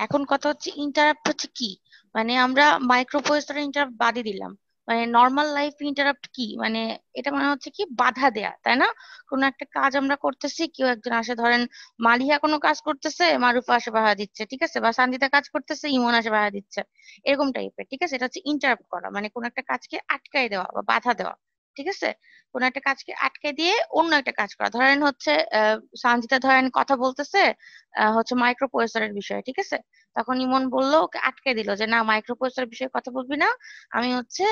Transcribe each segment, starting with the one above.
এখন কথা হচ্ছে ইন্টারাপ্ট হচ্ছে কি, মানে আমরা মাইক্রো প্রসেসরের ইন্টারাপ্ট বাদই দিলাম, মানে নর্মাল লাইফ ইন্টারাপ্ট কি, মানে এটা মানে হচ্ছে কি বাধা দেয়া, তাই না? কোনো একটা কাজ আমরা করতেছি, কেউ একজন আসে, ধরেন মালিহা কোনো কাজ করতেছে, মারুফা আসে বাধা দিচ্ছে, ঠিক আছে, বা সানজিদা কাজ করতেছে, ইমন আসে বাধা দিচ্ছে, এরকম টাইপের, ঠিক আছে। এটা হচ্ছে ইন্টারাপ্ট করা, মানে কোনো একটা কাজকে আটকায় দেওয়া বা বাধা দেওয়া, ঠিক আছে। কোনো একটা কাজকে আটকে দিয়ে অন্য একটা কাজ করা, ধরেন হচ্ছে সানজিদা ধরেন কথা বলতেছে হচ্ছে মাইক্রো প্রসেসরের বিষয়ে, ঠিক আছে। তখন ইমন বললো, ওকে আটকে দিল যে না, মাইক্রো প্রসেসরের বিষয়ে কথা বলবি না, আমি হচ্ছে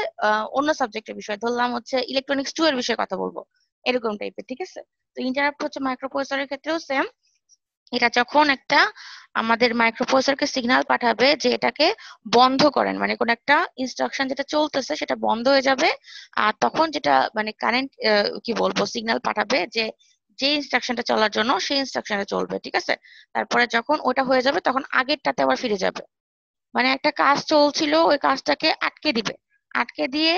অন্য সাবজেক্টের বিষয় ধরলাম, হচ্ছে ইলেকট্রনিক্স 2 এর বিষয়ে কথা বলবো, এরকম টাইপের, ঠিক আছে। তো ইন্টারাপ্ট হচ্ছে মাইক্রো প্রসেসরের ক্ষেত্রেও সেম। এটা যখন একটা আমাদের মাইক্রোপ্রসেসরকে সিগন্যাল পাঠাবে যে এটাকে বন্ধ করেন, মানে কোন একটা ইনস্ট্রাকশন যেটা চলতেছে সেটা বন্ধ হয়ে যাবে, আর তখন যেটা মানে কারেন্ট কি বলবো সিগন্যাল পাঠাবে যে যে ইনস্ট্রাকশনটা চলার জন্য সেই ইনস্ট্রাকশনটা চলবে, ঠিক আছে। তারপরে যখন ওটা হয়ে যাবে তখন আগেরটাতে আবার ফিরে যাবে, মানে একটা কাজ চলছিল ওই কাজটাকে আটকে দিবে, আটকে দিয়ে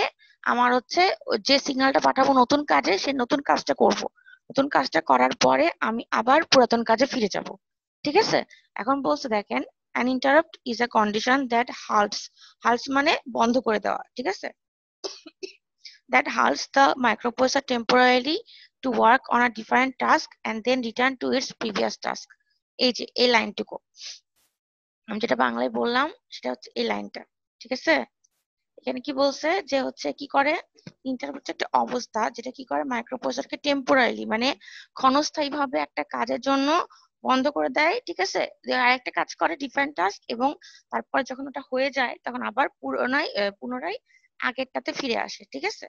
আমার হচ্ছে যে সিগন্যালটা পাঠাবো নতুন কাজে, সেই নতুন কাজটা করব, নতুন কাজটা করার পরে আমি আবার পুরাতন কাজে ফিরে যাব, ঠিক আছে। এখন বলছে দেখেন, an interrupt is a condition that halts মানে বন্ধ করে দেওয়া, ঠিক আছে, that halts the microprocessor temporarily to work on a different task and then return to its previous task। এই যে এই লাইনটুকু আমি যেটা বাংলায় বললাম সেটা হচ্ছে এই লাইনটা, ঠিক আছে। এখানে কি বলছে যে হচ্ছে কি করে, ইন্টারাপ্ট হচ্ছে একটা অবস্থা যেটা কি করে মাইক্রোপ্রসেসরকে টেম্পোরারিলি মানে ক্ষণস্থায়ী ভাবে একটা কাজের জন্য বন্ধ করে দেয়, ঠিক আছে, যে আরেকটা কাজ করে ডিফারেন্ট টাস্ক, এবং তারপরে যখন ওটা হয়ে যায় তখন আবার পুনরায় আগেরটাতে ফিরে আসে, ঠিক আছে।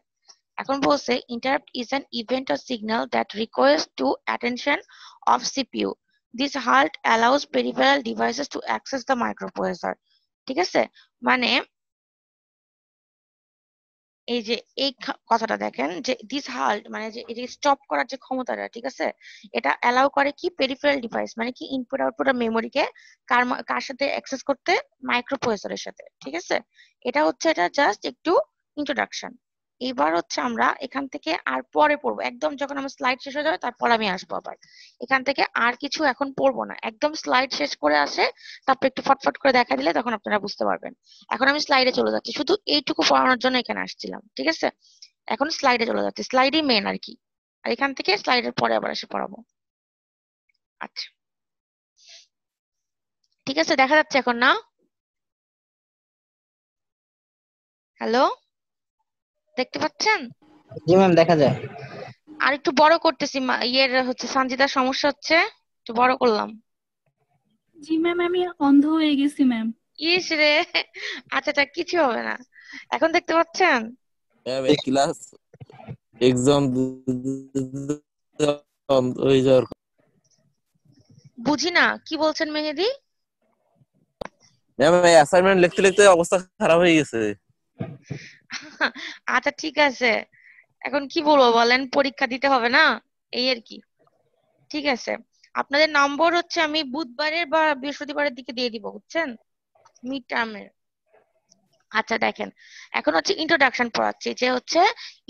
এখন বলছে interrupt is an event or signal that requires to attention of CPU. This halt allows peripheral devices to access the microprocessor, ঠিক আছে। মানে এই যে এই কথাটা দেখেন যে দিস হাল্ট মানে যে এই যে স্টপ করার যে ক্ষমতাটা, ঠিক আছে, এটা অ্যালাউ করে কি পেরিফেরাল ডিভাইস মানে কি ইনপুট আউটপুট মেমোরিকে কার সাথে অ্যাক্সেস করতে, মাইক্রো প্রসেসরের সাথে, ঠিক আছে। এটা হচ্ছে এটা জাস্ট একটু ইন্ট্রোডাকশন। এবার হচ্ছে আমরা এখান থেকে আর পরে পড়বো, একদম যখন আমার স্লাইড শেষ হয়ে যাবে তারপর আমি আসবো আবার। এখান থেকে আর কিছু এখন পড়বো না, একদম স্লাইড শেষ করে আসে, তারপর একটু ফটফট করে দেখা দিলে তখন আপনারা বুঝতে পারবেন। এখন আমি স্লাইডে চলে যাচ্ছি, শুধু এইটুকু পড়ানোর জন্য এখানে আসছিলাম, ঠিক আছে। এখন স্লাইডে চলে যাচ্ছি, স্লাইডই মেন আর কি, আর এখান থেকে স্লাইডের পরে আবার এসে পড়াবো। আচ্ছা, ঠিক আছে, দেখা যাচ্ছে এখন না? হ্যালো, দেখতে পাচ্ছেন? জি ম্যাম, দেখা যায়। আর একটু বড় করতেছি, ইয়ের হচ্ছে সঞ্জিতার সমস্যা হচ্ছে, একটু বড় করলাম। জি ম্যাম, আমি অন্ধ হয়ে গেছি ম্যাম। ইস রে, আচ্ছা আচ্ছা, কিছু হবে না। এখন দেখতে পাচ্ছেন? ম্যাম এই ক্লাস এক্সাম হয়ে যাওয়ার বুঝি না কি বলছেন মেহেদি। ম্যাম এই অ্যাসাইনমেন্ট লিখতে লিখতে অবস্থা খারাপ হয়ে গেছে। আচ্ছা ঠিক আছে, এখন কি বলবো বলেন, পরীক্ষা দিতে হবে না, এই আর কি। ঠিক আছে, আপনাদের নম্বর হচ্ছে আমি বুধবারের বা বৃহস্পতিবারের দিকে দিয়ে দিব, বুঝছেন, মিড টার্মের। আচ্ছা দেখেন, এখন হচ্ছে ইন্ট্রোডাকশন পড়াচ্ছি, যে হচ্ছে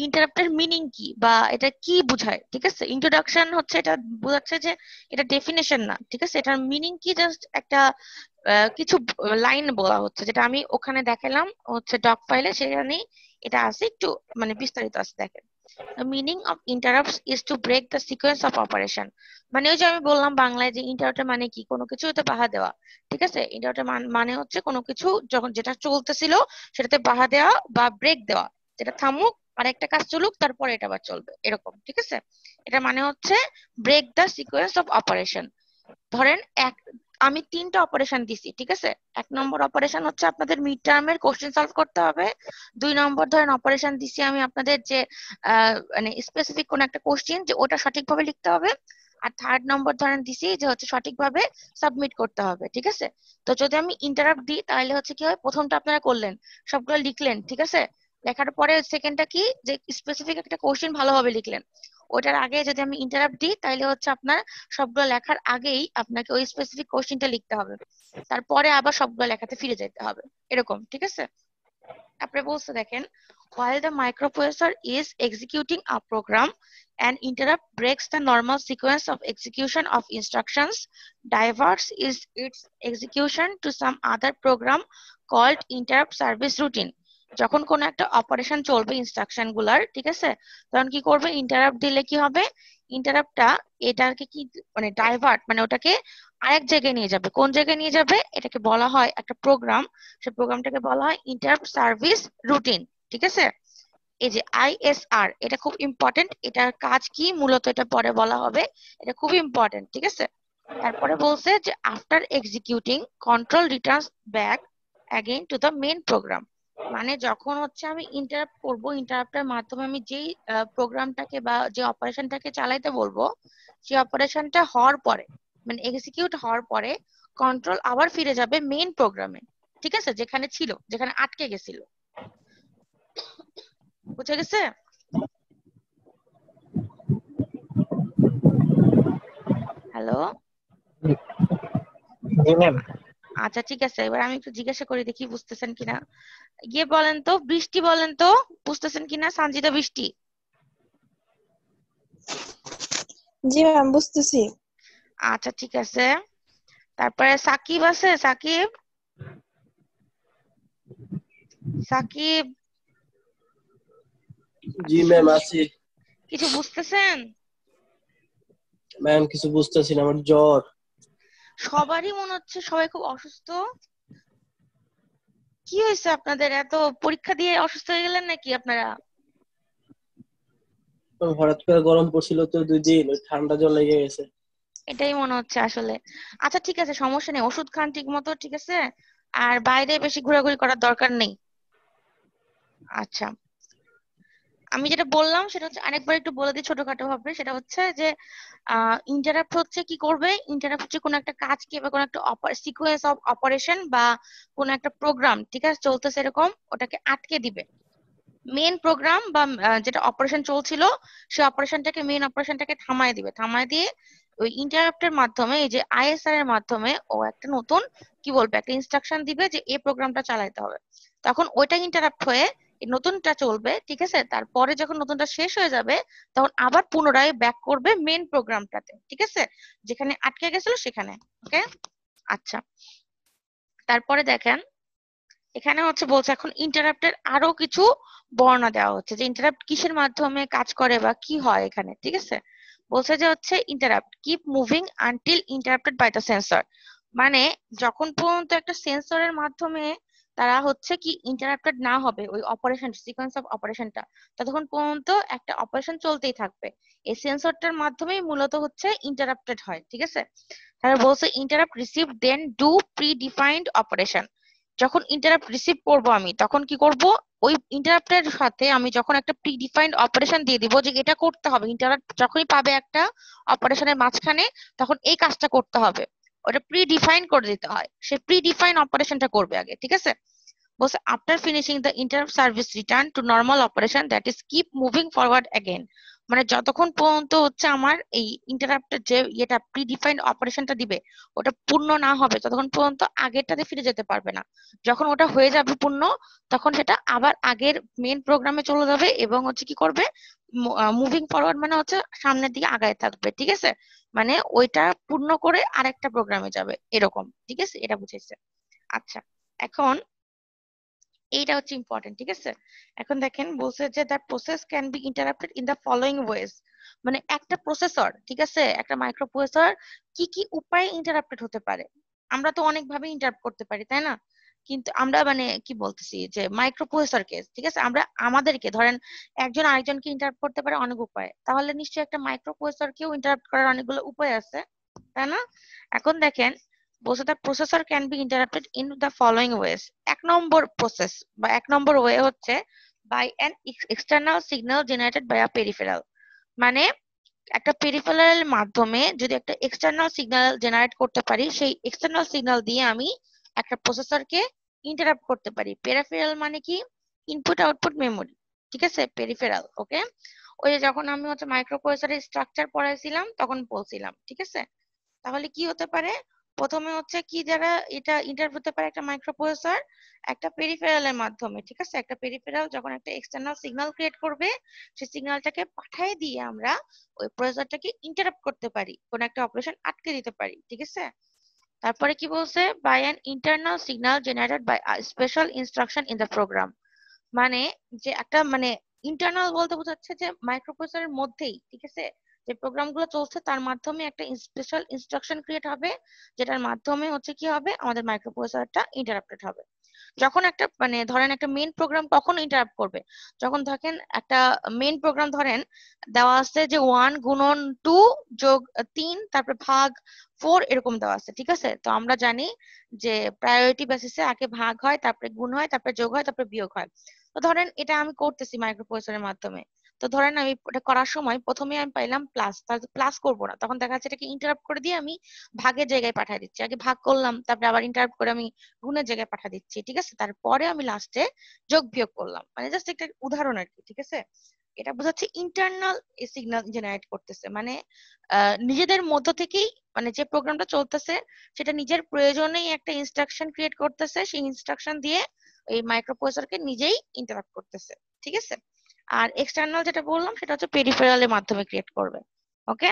ইন্টারাপ্টের মিনিং কি বা এটা কি বোঝায়, ঠিক আছে। ইন্ট্রোডাকশন হচ্ছে এটা বোঝাচ্ছে যে এটা ডেফিনেশন না, ঠিক আছে, এটার মিনিং কি জাস্ট একটা কিছু লাইন বলা হচ্ছে, যেটা আমি ওখানে দেখালাম হচ্ছে ডক ফাইলে, সেখানেই এটা আছে, একটু মানে বিস্তারিত আছে, দেখেন। The meaning of interrupts is to break the sequence of operation। মানে ওই যে আমি বললাম বাংলায় যে ইন্টারাপ্টের মানে কি, কোনো কিছু হতে বাধা দেওয়া, ঠিক আছে। ইন্টারাপ্টের মানে হচ্ছে কোনো কিছু যখন যেটা চলতেছিল সেটাতে বাধা দেওয়া বা ব্রেক দেওয়া, যেটা থামুক আর একটা কাজ চলুক তারপরে এটা আবার চলবে, এরকম, ঠিক আছে। এটা মানে হচ্ছে break the sequence of operation. ধরেন আমি 3টা অপারেশন দিছি, ঠিক আছে। 1 নম্বর অপারেশন হচ্ছে আপনাদের মিড টার্মের কোশ্চেন সলভ করতে হবে। 2 নম্বর ধরেন অপারেশন দিছি আমি আপনাদের যে মানে স্পেসিফিক কোন একটা কোশ্চেন যে ওটা সঠিকভাবে লিখতে হবে। আর 3rd নম্বর ধরেন দিছি যে হচ্ছে সঠিকভাবে সাবমিট করতে হবে, ঠিক আছে। তো যদি আমি ইন্টারাপ্ট দিই তাহলে হচ্ছে কি হয়, প্রথমটা আপনারা করলেন, সবগুলো লিখলেন, ঠিক আছে। লেখার পরে সেকেন্ডটা কি, যে স্পেসিফিক একটা কোশ্চেন ভালোভাবে লিখলেন। ওটার আগে যদি আমি ইন্টারাপ্ট দিই তাহলে হচ্ছে আপনার সবগুলো লেখার আগেই আপনাকে ওই স্পেসিফিক কোশ্চেনটা লিখতে হবে, তারপরে আবার সবগুলো লেখাতে ফিরে যেতে হবে, এরকম, ঠিক আছে। তারপরে বলছে দেখেন, while the microprocessor is executing a program, an interrupt breaks the normal sequence of execution of instructions, diverts its execution to some other program called interrupt service routine. যখন কোনো একটা অপারেশন চলবে ইনস্ট্রাকশন গুলার, ঠিক আছে, তখন কি করবে, ইন্টারাপ্ট দিলে কি হবে, ইন্টারাপ্টটা এটাকে কি মানে ডাইভার্ট, মানে ওটাকে আরেক জায়গায় নিয়ে যাবে। কোন জায়গায় নিয়ে যাবে, এটাকে বলা হয় একটা প্রোগ্রাম, সেই প্রোগ্রামটাকে বলা হয় ইন্টারাপ্ট সার্ভিস রুটিন, ঠিক আছে। এই যে আইএসআর, এটা খুব ইম্পর্টেন্ট, এটার কাজ কি মূলত এটা পরে বলা হবে, এটা খুব ইম্পর্টেন্ট, ঠিক আছে। তারপরে বলছে যে after executing control Returns back again to the main program. মানে যখন হচ্ছে আমি ইন্টারাপ্ট করব, ইন্টারাপ্টের মাধ্যমে আমি যেই প্রোগ্রামটাকে বা যে অপারেশনটাকে চালাইতে বলবো, সেই অপারেশনটা হওয়ার পরে, মানে এক্সিকিউট হওয়ার পরে কন্ট্রোল আবার ফিরে যাবে মেইন প্রোগ্রামে, ঠিক আছে, যেখানে ছিল, যেখানে আটকে গেছিল। বুঝে গেছে? হ্যালো, জি ম্যাম। আচ্ছা ঠিক আছে, এবার আমি একটু জিজ্ঞাসা করি দেখি বুঝতেছেন কিনা। গিয়ে বলেন তো, বৃষ্টি বলেন তো বুঝতেছেন কিনা, সঞ্জিতা বৃষ্টি। জি ম্যাম, বুঝতেছি। আচ্ছা ঠিক আছে, তারপরে সাকিব আছে, সাকিব, সাকিব জি ম্যাম আছি কিছু বুঝতেছেন? ম্যাম। কিছু বুঝতেছি না, আমার জ্বর। সবারই মনে হচ্ছে সবাই খুব অসুস্থ। কি হয়েছে আপনাদের, এত পরীক্ষা দিয়ে অসুস্থ হয়ে গেলেন নাকি আপনারা? হঠাৎ করে গরম পড়ছিল তো 2 দিন, ওই ঠান্ডা জ্বর লেগে গেছে। এটাই মনে হচ্ছে আসলে। আচ্ছা ঠিক আছে, সমস্যা নেই, ওষুধ খান ঠিক মতো, ঠিক আছে, আর বাইরে বেশি ঘোরাঘুরি করার দরকার নেই। আচ্ছা, আমি যেটা বললাম সেটা হচ্ছে আরেকবার একটু বলে দিই ছোটখাটো ভাবে, সেটা হচ্ছে যে ইন্টারাপ্ট হচ্ছে কি করবে, ইন্টারাপ্ট হচ্ছে কোনো একটা কাজকে বা কোনো একটা সিকোয়েন্স অফ অপারেশন বা কোনো একটা প্রোগ্রাম, ঠিক আছে, চলতেছে এরকম, ওটাকে আটকে দিবে। মেইন প্রোগ্রাম বা যেটা অপারেশন চলছিল, সেই অপারেশনটাকে, মেইন অপারেশনটাকে থামায় দিবে, থামায় দিয়ে ওই ইন্টারাপ্টের মাধ্যমে, এই যে আইএসআর এর মাধ্যমে ও একটা নতুন কি বলবে, একটা ইনস্ট্রাকশন দিবে যে এই প্রোগ্রামটা চালাইতে হবে। তখন ওইটা ইন্টারাপ্ট হয়ে এই নতুনটা চলবে, ঠিক আছে, তারপরে যখন নতুনটা শেষ হয়ে যাবে তখন আবার পুনরায় ব্যাক করবে মেইন প্রোগ্রামটাতে, ঠিক আছে, যেখানে আটকে গেছিল সেখানে। ওকে, আচ্ছা, তারপরে দেখেন এখানে হচ্ছে বলছে এখন ইন্টারাপ্টের আরো কিছু বর্ণনা দেওয়া হচ্ছে যে ইন্টারাপ্ট কিসের মাধ্যমে কাজ করে বা কি হয় এখানে, ঠিক আছে। বলছে যে হচ্ছে interrupt keep moving until interrupted by the sensor, মানে যখন পর্যন্ত একটা সেন্সরের মাধ্যমে তারা হচ্ছে কি ইন্টারাপ্টেড না হবে ওই অপারেশন সিকোয়েন্স অফ অপারেশনটা, ততক্ষণ পর্যন্ত একটা অপারেশন চলতেই থাকবে। এই সেন্সরটার মাধ্যমেই মূলত হচ্ছে ইন্টারাপ্টেড হয়, ঠিক আছে। তারা বলছে interrupt receive then do predefined operation, যখন ইন্টারাপ্ট রিসিভ করব আমি তখন কি করব, ওই ইন্টারাপ্টের সাথে আমি যখন একটা প্রি ডিফাইন্ড অপারেশন দিয়ে দিব যে এটা করতে হবে, ইন্টারাপ্ট যখনই পাবে একটা অপারেশনের মাঝখানে তখন এই কাজটা করতে হবে, ওটা প্রি ডিফাইন করে দিতে হয়, সে প্রি ডিফাইন অপারেশনটা করবে আগে, ঠিক আছে। বলছে after finishing the interrupt service return to normal operation that is keep moving forward again, মানে যতক্ষণ পর্যন্ত হচ্ছে আমার এই ইন্টারাপ্টের যে এটা প্রিডিফাইন্ড অপারেশনটা দিবে ওটা পূর্ণ না হবে ততক্ষণ পর্যন্ত আগেরটাতে ফিরে যেতে পারবে না। যখন ওটা হয়ে যাবে পূর্ণ, তখন সেটা আবার আগের মেইন প্রোগ্রামে চলে যাবে এবং হচ্ছে কি করবে, মুভিং ফরওয়ার্ড মানে হচ্ছে সামনের দিকে আগায় থাকবে, ঠিক আছে, মানে ওইটা পূর্ণ করে আরেকটা প্রোগ্রামে যাবে এরকম, ঠিক আছে, এটা বুঝেছে। আচ্ছা, এখন এইটা হচ্ছে ইম্পর্টেন্ট, ঠিক আছে। এখন দেখেন বলছে যে the process can be interrupted in the following ways, মানে একটা প্রসেসর, ঠিক আছে, একটা মাইক্রো প্রসেসর কি কি উপায়ে ইন্টারাপ্টেড হতে পারে। আমরা তো অনেক ভাবে ইন্টারাপ্ট করতে পারি, তাই না, কিন্তু আমরা মানে কি বলতেছি যে মাইক্রো প্রসেসর কেস, ঠিক আছে, আমরা আমাদেরকে ধরেন একজন আরেকজনকে ইন্টারাপ্ট করতে পারে অনেক উপায়ে, তাহলে নিশ্চয়ই একটা মাইক্রো প্রসেসরকেও ইন্টারাপ্ট করার অনেকগুলো উপায় আছে, তাই না। এখন দেখেন বলছে the processor can be interrupted in the following ways, এক নম্বর প্রসেস বা এক নম্বর ওয়ে হচ্ছে by an external signal generated by a peripheral, মানে একটা পেরিফেরাল মাধ্যমে যদি একটা এক্সটার্নাল সিগন্যাল জেনারেট করতে পারি, সেই এক্সটার্নাল সিগন্যাল দিয়ে আমি একটা প্রসেসরকে ইন্টারাপ্ট করতে পারি। পেরিফেরাল মানে কি, ইনপুট আউটপুট মেমোরি, ঠিক আছে, পেরিফেরাল। ওকে, ওই যে যখন আমি হচ্ছে মাইক্রো প্রসেসরের স্ট্রাকচার পড়াইছিলাম তখন বলছিলাম, ঠিক আছে। তাহলে কি হতে পারে, প্রথমে হচ্ছে কি, যারা এটা ইন্টারাপ্ট হতে পারে একটা মাইক্রোপ্রসেসর একটা পেরিফেরালের মাধ্যমে, ঠিক আছে? একটা পেরিফেরাল যখন একটা এক্সটার্নাল সিগন্যাল ক্রিয়েট করবে, সেই সিগন্যালটাকে পাঠিয়ে দিয়ে আমরা ওই প্রসেসরটাকে ইন্টারাপ্ট করতে পারি, কোন একটা অপারেশন আটকে দিতে পারি, ঠিক আছে? তারপরে কি বলছে, by an internal signal generated by special instruction in the program. মানে যে একটা মানে ইন্টারনাল বলতে বোঝাচ্ছে যে মাইক্রোপ্রসেসরের মধ্যেই, ঠিক আছে, যে প্রোগ্রাম গুলো চলছে তার মাধ্যমে একটা স্পেশাল ইনস্ট্রাকশন ক্রিয়েট হবে, যেটার মাধ্যমে হচ্ছে কি হবে, আমাদের মাইক্রোপ্রসেসরটা ইন্টারাপ্টেড হবে। যখন একটা মানে ধরেন একটা মেইন প্রোগ্রাম কখন ইন্টারাপ্ট করবে, যখন দেখেন একটা মেইন প্রোগ্রাম ধরেন দেওয়া আছে যে 1 গুণন 2 যোগ 3 তারপরে ভাগ 4 এরকম দেওয়া আছে, ঠিক আছে? তো আমরা জানি যে প্রায়োরিটি বেসিসে আগে ভাগ হয়, তারপরে গুণ হয়, তারপরে যোগ হয়, তারপরে বিয়োগ হয়। তো ধরেন এটা আমি করতেছি মাইক্রোপ্রসেসরের মাধ্যমে। তো ধরেন আমি এটা করার সময় প্রথমে আমি পাইলাম প্লাস, তাহলে প্লাস করবো না, তখন দেখা যাচ্ছে এটাকে ইন্টারাপ্ট করে দিয়ে আমি ভাগের জায়গায় পাঠিয়ে দিচ্ছি। আগে ভাগ করলাম, তারপরে আবার ইন্টারাপ্ট করে আমি গুণের জায়গায় পাঠিয়ে দিচ্ছি, ঠিক আছে? তারপরে আমি লাস্টে যোগ বিয়োগ করলাম, মানে জাস্ট একটা উদাহরণ আর কি, ঠিক আছে? এটা বোঝাচ্ছে ইন্টারনাল সিগন্যাল জেনারেট করতেছে, মানে নিজেদের মধ্য থেকেই, মানে যে প্রোগ্রামটা চলতেছে সেটা নিজের প্রয়োজনেই একটা ইনস্ট্রাকশন ক্রিয়েট করতেছে, সেই ইনস্ট্রাকশন দিয়ে এই মাইক্রোপ্রসেসরকে নিজেই ইন্টারাপ্ট করতেছে, ঠিক আছে? আর এক্সটার্নাল যেটা বললাম সেটা হচ্ছে পেরিফেরালের মাধ্যমে ক্রিয়েট করবে। ওকে,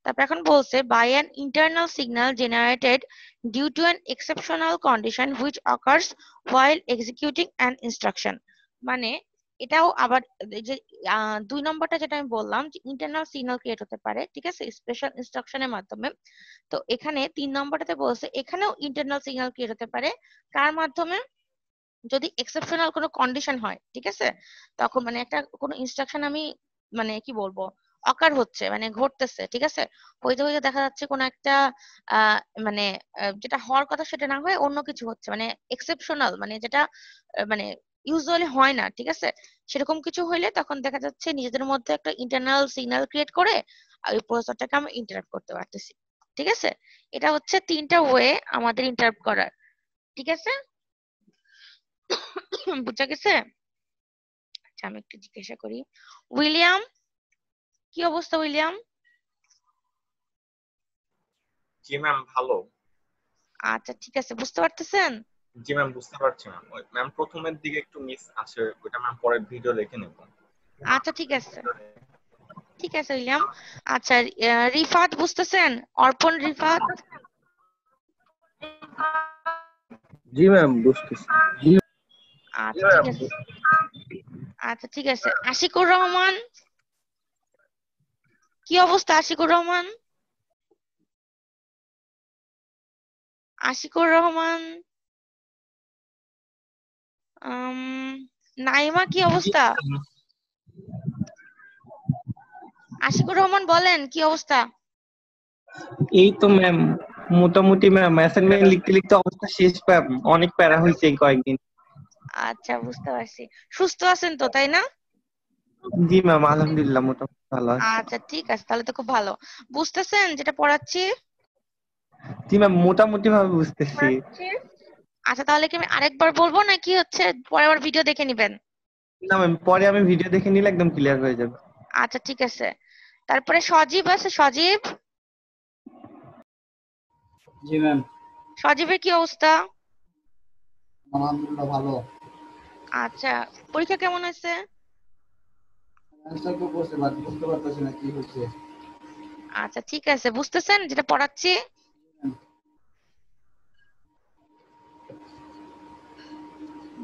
তারপর এখন বলছে by an internal signal generated due to an exceptional condition which occurs while executing an instruction. মানে এটাও আবার এই যে 2 নম্বরটা যেটা আমি বললাম যে ইন্টারনাল সিগন্যাল ক্রিয়েট হতে পারে, ঠিক আছে, স্পেশাল ইনস্ট্রাকশনের মাধ্যমে। তো এখানে 3 নম্বরটাতে বলছে এখানেও ইন্টারনাল সিগন্যাল ক্রিয়েট হতে পারে, কার মাধ্যমে, যদি এক্সেপশনাল কোনো কন্ডিশন হয়, ঠিক আছে, তখন মানে একটা কোনো ইনস্ট্রাকশন আমি মানে কি বলবো অকার হচ্ছে, মানে ঘটতেছে, ঠিক আছে, হইতে হইতে দেখা যাচ্ছে কোনো একটা আহ মানে যেটা হওয়ার কথা সেটা না হয়ে অন্য কিছু হচ্ছে, মানে এক্সেপশনাল, মানে যেটা মানে ইউজুয়ালি হয় না, ঠিক আছে? সেরকম কিছু হইলে তখন দেখা যাচ্ছে নিজেদের মধ্যে একটা ইন্টারনাল সিগন্যাল ক্রিয়েট করে ওই প্রসেসরটাকে আমরা ইন্টারাপ্ট করতে পারতেছি, ঠিক আছে? এটা হচ্ছে 3টা ওয়ে আমাদের ইন্টারাপ্ট করার, ঠিক আছে? বুঝা গেছে? আচ্ছা আমি একটু জিজ্ঞাসা করি, উইলিয়াম, কি অবস্থা উইলিয়াম? জি ম্যাম ভালো। আচ্ছা ঠিক আছে, বুঝতে পারতেছেন? জি ম্যাম বুঝতে পারছি ম্যাম। ওই ম্যাম প্রথমের দিকে একটু মিস আছে, ওটা ম্যাম পরের ভিডিও লিখে নেব। আচ্ছা ঠিক আছে, ঠিক আছে উইলিয়াম। আচ্ছা রিফাত বুঝতেছেন? অর্পণ রিফাত? জি ম্যাম বুঝতেছি। আচ্ছা ঠিক আছে, আচ্ছা ঠিক আছে। আশিকুর রহমান, কি অবস্থা আশিকুর রহমান? আশিকুর রহমান, উম, নাইমা কি অবস্থা? আশিকুর রহমান বলেন কি অবস্থা? এই তো ম্যাম মোটামুটি ম্যাম অ্যাসাইনমেন্ট লিখতে লিখতে অবস্থা শেষ ম্যাম, অনেক প্যারা হয়েছে এই কয়েকদিন। আচ্ছা বুঝতে পারছি, সুস্থ আছেন তো তাই না? জি ম্যাম আলহামদুলিল্লাহ মোটামুটি ভালো আছে। আচ্ছা ঠিক আছে, তাহলে তো খুব ভালো। বুঝতেছেন যেটা পড়াচ্ছি? জি ম্যাম মোটামুটি ভাবে বুঝতেছি। আচ্ছা তাহলে কি আমি আরেকবার বলবো নাকি হচ্ছে পরের বার ভিডিও দেখে নিবেন? না ম্যাম পরে আমি ভিডিও দেখে নিলে একদম ক্লিয়ার হয়ে যাবে। আচ্ছা ঠিক আছে। তারপরে সজীব আছে, সজীব, জি ম্যাম সজীবের কি অবস্থা? আলহামদুলিল্লাহ ভালো। আচ্ছা, পরীক্ষা কেমন হয়েছে? অ্যান্সার তো করছে বাট বুঝতে পারতেছি না কি হচ্ছে। আচ্ছা ঠিক আছে, বুঝতেছেন যেটা পড়াচ্ছি?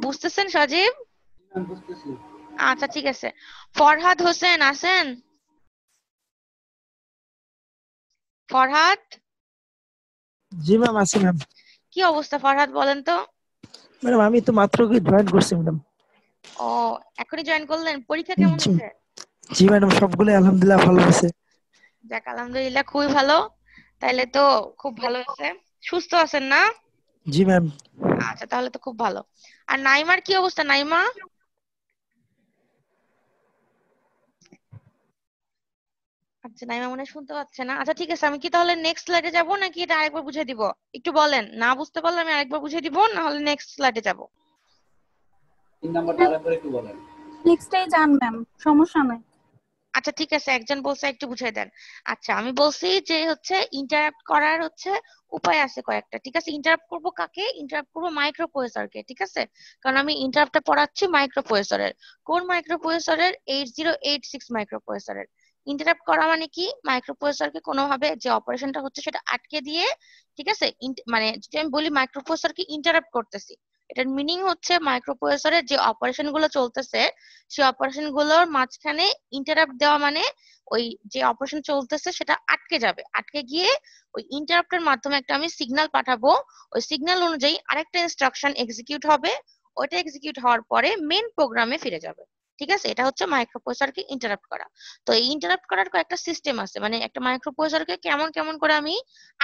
বুঝতেছেন সজীব? ম্যাম বুঝতেছি। আচ্ছা ঠিক আছে। ফরহাদ হোসেন আছেন? ফরহাদ, জি ম্যাম আছি ম্যাম। কি অবস্থা ফরহাদ বলেন তো? ম্যাডাম আমি তো মাত্র জয়েন করছি ম্যাডাম। ও, এখনই জয়েন করলেন? পরীক্ষা কেমন জি হয়েছে? জি ম্যাডাম সবগুলো আলহামদুলিল্লাহ ভালো হয়েছে। যাক আলহামদুলিল্লাহ, খুবই ভালো। তাইলে তো খুব ভালো হয়েছে। সুস্থ আছেন না? জি ম্যাম। আচ্ছা তাহলে তো খুব ভালো। আর নাইমার কি অবস্থা নাইমা? আচ্ছা নাইমা মনে হয় শুনতে পাচ্ছে না। আচ্ছা ঠিক আছে, আমি কি তাহলে নেক্সট স্লাইডে যাব নাকি এটা আরেকবার বুঝিয়ে দিব? একটু বলেন, না বুঝতে পারলে আমি আরেকবার বুঝিয়ে দিব, না হলে নেক্সট স্লাইডে যাব। 3 নাম্বারটা আরেকবার একটু বলেন। নেক্সটটাই যান ম্যাম, সমস্যা নাই। আচ্ছা ঠিক আছে, একজন বলছে একটু বুঝাই দেন। আচ্ছা আমি বলছি যে হচ্ছে ইন্টারাপ্ট করার হচ্ছে উপায় আছে কয়েকটা। ঠিক আছে, ইন্টারাপ্ট করবো কাকে? ইন্টারাপ্ট করবো মাইক্রো প্রসেসরকে। ঠিক আছে, কারণ আমি ইন্টারাপ্টটা পড়াচ্ছি মাইক্রো প্রসেসরের। কোন মাইক্রো প্রসেসরের? 8086 মাইক্রো প্রসেসরের। ইন্টারাপ্ট করা মানে কি? মাইক্রো প্রসেসরকে কোনোভাবে যে অপারেশনটা হচ্ছে সেটা আটকে দিয়ে, ঠিক আছে, মানে যদি আমি বলি মাইক্রো প্রসেসরকে ইন্টারাপ্ট করতেছি, এটার মিনিং হচ্ছে মাইক্রো প্রসেসরের যে অপারেশন গুলো চলতেছে সেই অপারেশন গুলোর মাঝখানে ইন্টারাপ্ট দেওয়া মানে ওই যে অপারেশন চলতেছে সেটা আটকে যাবে, আটকে গিয়ে ওই ইন্টারাপ্টের মাধ্যমে একটা আমি সিগন্যাল পাঠাবো, ওই সিগন্যাল অনুযায়ী আরেকটা ইনস্ট্রাকশন এক্সিকিউট হবে, ওইটা এক্সিকিউট হওয়ার পরে মেন প্রোগ্রামে ফিরে যাবে। ঠিক আছে, এটা হচ্ছে মাইক্রো প্রসেসরকে ইন্টারাপ্ট করা। তো এই ইন্টারাপ্ট করার কয়েকটা সিস্টেম আছে, মানে একটা মাইক্রো প্রসেসরকে কেমন কেমন করে আমি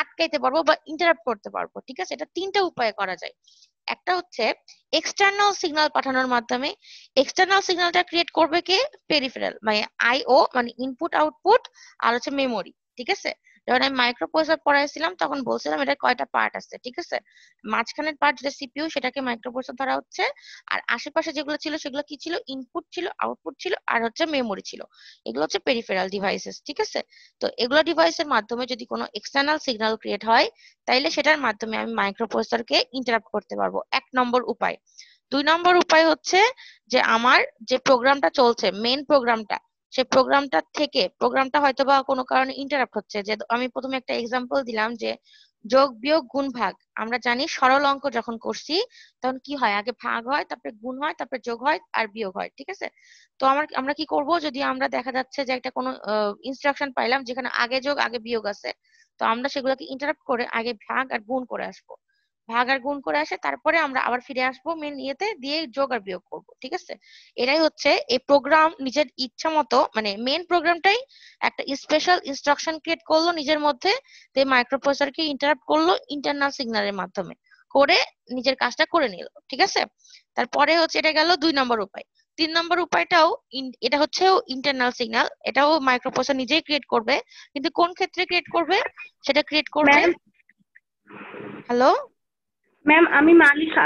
আটকাইতে পারবো বা ইন্টারাপ্ট করতে পারবো। ঠিক আছে, এটা তিনটা উপায়ে করা যায়। একটা হচ্ছে এক্সটার্নাল সিগন্যাল পাঠানোর মাধ্যমে। এক্সটার্নাল সিগন্যালটা ক্রিয়েট করবে কে? পেরিফেরাল, মানে আইও, মানে ইনপুট আউটপুট, আর হচ্ছে মেমোরি। ঠিক আছে, যখন আমি মাইক্রো প্রসেসর পড়াইছিলাম তখন বলছিলাম এটা কয়টা পার্ট আছে। ঠিক আছে, মাঝখানের পার্ট যেটা সিপিইউ সেটাকে মাইক্রো প্রসেসর ধরা হচ্ছে, আর আশেপাশে যেগুলো ছিল সেগুলো কি ছিল? ইনপুট ছিল, আউটপুট ছিল, আর হচ্ছে মেমোরি ছিল। এগুলো হচ্ছে পেরিফেরাল ডিভাইসেস। ঠিক আছে, তো এগুলো ডিভাইসের মাধ্যমে যদি কোনো এক্সটার্নাল সিগন্যাল ক্রিয়েট হয় তাইলে সেটার মাধ্যমে আমি মাইক্রো প্রসেসরকে ইন্টারাপ্ট করতে পারবো, 1 নম্বর উপায়। 2 নম্বর উপায় হচ্ছে যে আমার যে প্রোগ্রামটা চলছে, মেইন প্রোগ্রামটা, সেই প্রোগ্রামটা থেকে প্রোগ্রামটা হয়তো বা কোনো কারণে ইন্টারাপ্ট হচ্ছে। যে আমি প্রথমে একটা এক্সাম্পল দিলাম যে যোগ বিয়োগ গুণ ভাগ, আমরা জানি সরল অঙ্ক যখন করছি তখন কি হয়? আগে ভাগ হয়, তারপরে গুণ হয়, তারপরে যোগ হয়, আর বিয়োগ হয়। ঠিক আছে, তো আমরা কি করব? যদি আমরা দেখা যাচ্ছে যে একটা কোনো ইনস্ট্রাকশন পাইলাম যেখানে আগে যোগ আগে বিয়োগ আছে, তো আমরা সেগুলোকে ইন্টারাপ্ট করে আগে ভাগ আর গুণ করে আসবো, ভাগ আর গুণ করে আসে তারপরে আমরা আবার ফিরে আসবো মেন ইয়েতে, দিয়ে যোগ আর বিয়োগ করব। ঠিক আছে, এটাই হচ্ছে এই প্রোগ্রাম নিজের ইচ্ছা মতো, মানে মেন প্রোগ্রামটাই একটা স্পেশাল ইনস্ট্রাকশন ক্রিয়েট করলো নিজের মধ্যে, যে মাইক্রো প্রসেসরকে ইন্টারাপ্ট করলো ইন্টারনাল সিগন্যালের মাধ্যমে, করে নিজের কাজটা করে নিল। ঠিক আছে, তারপরে হচ্ছে এটা গেল 2 নম্বর উপায়। 3 নম্বর উপায়টাও এটা হচ্ছে ইন্টারনাল সিগন্যাল, এটাও মাইক্রো প্রসেসর নিজেই ক্রিয়েট করবে, কিন্তু কোন ক্ষেত্রে ক্রিয়েট করবে? সেটা ক্রিয়েট করবে, ম্যাম হ্যালো ম্যাম আমি মালিকা।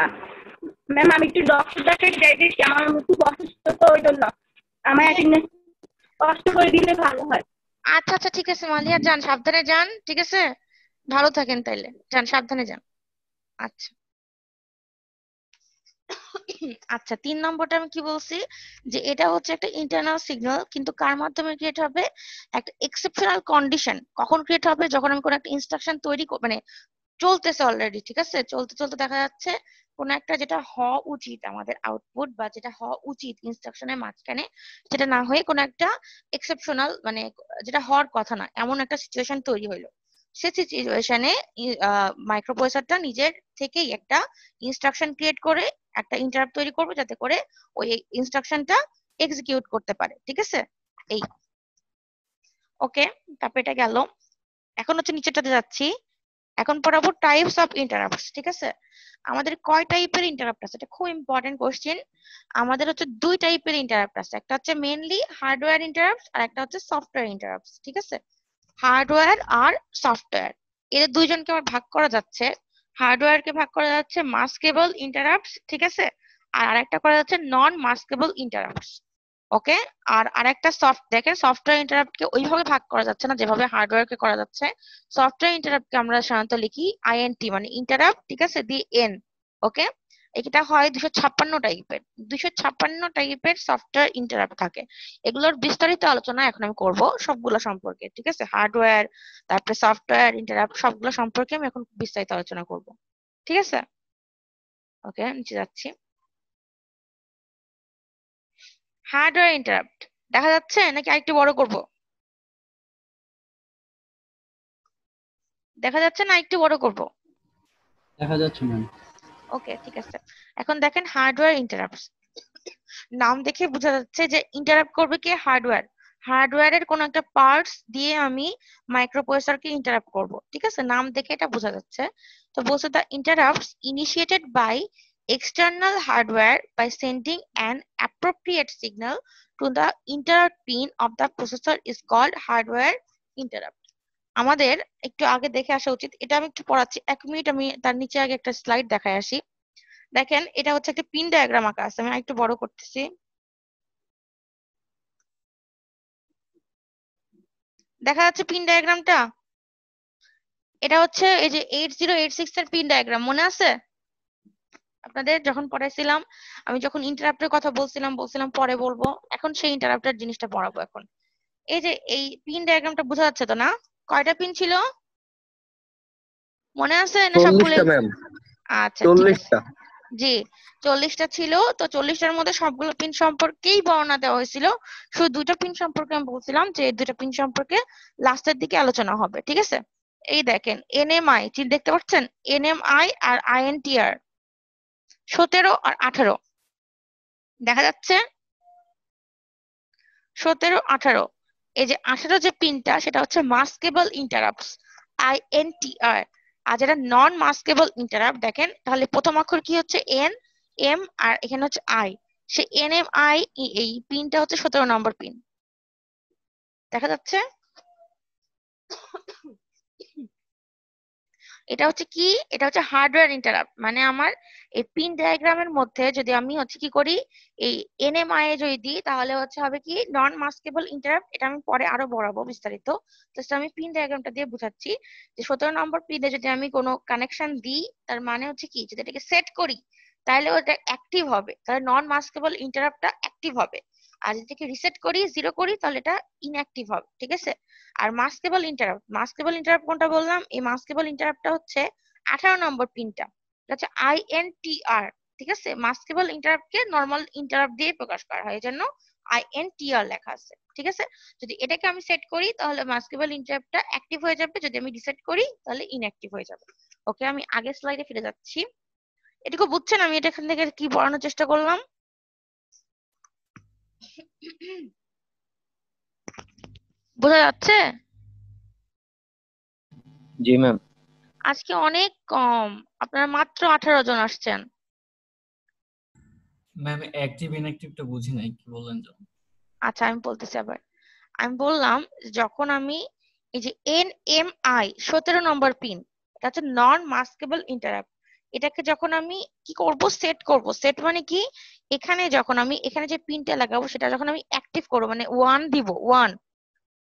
ম্যাম আমি একটু ডক্টর দেখাতে চাইতেছি, আমার খুব অসুস্থ, তো ওই জন্য আমার অ্যাটেন্ডেন্স কষ্ট করে দিলে ভালো হয়। আচ্ছা আচ্ছা ঠিক আছে মালিয়া, যান সাবধানে যান। ঠিক আছে, ভালো থাকেন তাইলে, যান সাবধানে যান। আচ্ছা আচ্ছা 3 নম্বরটা আমি কি বলছি? যে এটা হচ্ছে একটা ইন্টারনাল সিগন্যাল, কিন্তু কার মাধ্যমে ক্রিয়েট হবে? একটা এক্সেপশনাল কন্ডিশন কখন ক্রিয়েট হবে? যখন আমি কোনো একটা ইনস্ট্রাকশন তৈরি মানে চলতেছে অলরেডি। ঠিক আছে, চলতে চলতে দেখা যাচ্ছে কোন একটা যেটা হওয়া উচিত আমাদের আউটপুট, বা যেটা হওয়া উচিত ইনস্ট্রাকশনের মাঝখানে, যেটা না হয়ে কোন একটা এক্সেপশনাল, মানে যেটা হওয়ার কথা না, এমন একটা সিচুয়েশন তৈরি হইলো। সে সিচুয়েশনে মাইক্রো প্রসেসরটা নিজের থেকেই একটা ইনস্ট্রাকশন ক্রিয়েট করে একটা ইন্টারাপ্ট তৈরি করবে, যাতে করে ওই ইনস্ট্রাকশনটা এক্সিকিউট করতে পারে। ঠিক আছে, এই ওকে, তারপর এটা গেল। এখন হচ্ছে নিচেরটাতে যাচ্ছি। এখন পড়াবো টাইপস অফ ইন্টারাপ্টস। ঠিক আছে, আমাদের কয় টাইপের ইন্টারাপ্ট আছে? এটা খুব ইম্পর্টেন্ট কোশ্চেন। আমাদের হচ্ছে 2 টাইপের ইন্টারাপ্ট আছে, একটা হচ্ছে মেইনলি হার্ডওয়্যার ইন্টারাপ্টস, আর একটা হচ্ছে সফটওয়্যার ইন্টারাপ্টস। ঠিক আছে, হার্ডওয়্যার আর সফটওয়্যার, এদের দুইজনকে আবার ভাগ করা যাচ্ছে। হার্ডওয়্যারকে ভাগ করা যাচ্ছে মাস্কেবল ইন্টারাপ্টস, ঠিক আছে, আর আরেকটা করা যাচ্ছে নন মাস্কেবল ইন্টারাপ্টস। ওকে, আর আরেকটা দেখেন সফটওয়্যার ইন্টারাপ্টকে ওইভাবে ভাগ করা যাচ্ছে না যেভাবে হার্ডওয়্যারকে করা যাচ্ছে। সফটওয়্যার ইন্টারাপ্টকে আমরা সাধারণত লিখি আইএনটি, মানে ইন্টারাপ্ট, ঠিক আছে, দি এন। ওকে, এটা হয় 256 টাইপের। 256 টাইপের সফটওয়্যার ইন্টারাপ্ট থাকে। এগুলোর বিস্তারিত আলোচনা এখন আমি করব সবগুলো সম্পর্কে। ঠিক আছে, হার্ডওয়্যার, তারপরে সফটওয়্যার ইন্টারাপ্ট, সবগুলো সম্পর্কে আমি এখন বিস্তারিত আলোচনা করব। ঠিক আছে, ওকে নিচে যাচ্ছি। হার্ডওয়্যার ইন্টারাপ্ট দেখা যাচ্ছে নাকি আরেকটু বড় করব? দেখা যাচ্ছে না একটু বড় করব? দেখা যাচ্ছে ম্যাম। ওকে ঠিক আছে, এখন দেখেন হার্ডওয়্যার ইন্টারাপ্টস। নাম দেখে বোঝা যাচ্ছে যে ইন্টারাপ্ট করবে কে? হার্ডওয়্যার। হার্ডওয়্যারের কোন একটা পার্টস দিয়ে আমি মাইক্রো প্রসেসরকে ইন্টারাপ্ট করব। ঠিক আছে, নাম দেখে এটা বোঝা যাচ্ছে। তো বলছে the interrupts initiated by external hardware by sending an appropriate signal to the interrupt pin of the processor is called hardware interrupt. আমাদের একটু আগে দেখে আসা উচিত, এটা আমি একটু পড়াচ্ছি 1 মিনিট, আমি তার নিচে আগে একটা স্লাইড দেখায় আসি। দেখেন এটা হচ্ছে একটা পিন ডায়াগ্রাম আঁকা আছে, আমি একটু বড় করতেছি। দেখা যাচ্ছে পিন ডায়াগ্রামটা? এটা হচ্ছে এই যে 8086 এর পিন ডায়াগ্রাম, মনে আছে আপনাদের যখন পড়াইছিলাম? আমি যখন ইন্টারাপ্টের কথা বলছিলাম পরে বলবো, এখন সেই ইন্টারাপ্টের জিনিসটা পড়াবো এখন। এই যে এই পিন ডায়াগ্রামটা বোঝা যাচ্ছে তো না? কয়টা পিন ছিল মনে আছে না সব ভুলে? 40টা ম্যাম, আচ্ছা ঠিক আছে, 40টা। জি 40টা ছিল। তো 40টার মধ্যে সবগুলো পিন সম্পর্কেই বর্ণনা দেওয়া হয়েছিল, শুধু দুইটা পিন সম্পর্কে আমি বলছিলাম যে এই দুইটা পিন সম্পর্কে লাস্টের দিকে আলোচনা হবে, ঠিক আছে? এই দেখেন এনএমআই চিহ্ন দেখতে পাচ্ছেন, এনএমআই আর আইএনটিআর 17 আর 18 দেখা যাচ্ছে, 17 18। এই যে 18 যে পিনটা সেটা হচ্ছে মাস্কেবল ইন্টারাপ্টস, আইএনটিআর। আর যেটা নন মাস্কেবল ইন্টারাপ্ট দেখেন, তাহলে প্রথম অক্ষর কি হচ্ছে এন, এম, আর এখানে হচ্ছে I. Say N M I এই পিনটা হচ্ছে 17 নম্বর পিন, দেখা যাচ্ছে? এটা হচ্ছে কি, এটা হচ্ছে হার্ডওয়্যার ইন্টারাপ্ট। মানে আমার এই পিন ডায়াগ্রামের মধ্যে যদি আমি হচ্ছে কি করি, এই এনএমআই এ যদি দিই তাহলে হচ্ছে হবে কি নন মাস্কেবল ইন্টারাপ্ট। এটা আমি পরে আরো বলাবো বিস্তারিত, জাস্ট আমি পিন ডায়াগ্রামটা দিয়ে বুঝাচ্ছি যে 17 নম্বর পিনে যদি আমি কোনো কানেকশন দিই তার মানে হচ্ছে কি, যদি এটাকে সেট করি তাহলে ওটা অ্যাক্টিভ হবে, তাহলে নন মাস্কেবল ইন্টারাপ্টটা অ্যাক্টিভ হবে। আর যদি এটাকে রিসেট করি, জিরো করি, তাহলে এটা ইনঅ্যাক্টিভ হবে, ঠিক আছে? আর মাস্কেবল ইন্টারাপ্ট কোনটা বললাম? এই মাস্কেবল ইন্টারাপ্টটা হচ্ছে 18 নম্বর পিনটা, এটা হচ্ছে আইএনটিআর, ঠিক আছে? মাস্কেবল ইন্টারাপ্টকে নরমাল ইন্টারাপ্ট দিয়ে প্রকাশ করা হয়, এজন্য আইএনটিআর লেখা আছে, ঠিক আছে? যদি এটাকে আমি সেট করি তাহলে মাস্কেবল ইন্টারাপ্টটা অ্যাক্টিভ হয়ে যাবে, যদি আমি রিসেট করি তাহলে ইনঅ্যাক্টিভ হয়ে যাবে। ওকে, আমি আগের স্লাইডে ফিরে যাচ্ছি। এটুকু বুঝছেন আমি এটা এখান থেকে কি পড়ানোর চেষ্টা করলাম? বোঝা যাচ্ছে? জি ম্যাম। আজকে অনেক কম, আপনারা মাত্র 18 জন আসছেন। ম্যাম অ্যাক্টিভ ইনঅ্যাক্টিভটা বুঝি নাই, কি বললেন তো? আচ্ছা আমি বলতেছি আবার, আমি বললাম যখন আমি এই যে এনএমআই 17 নম্বর পিন, এটা হচ্ছে নন মাস্কেবল ইন্টারাপ্ট। এটাকে যখন আমি কি করব, সেট করব। সেট মানে কি, এখানে যখন আমি এখানে যে পিনটা লাগাবো সেটা যখন আমি অ্যাক্টিভ করব, মানে 1 দিব, 1,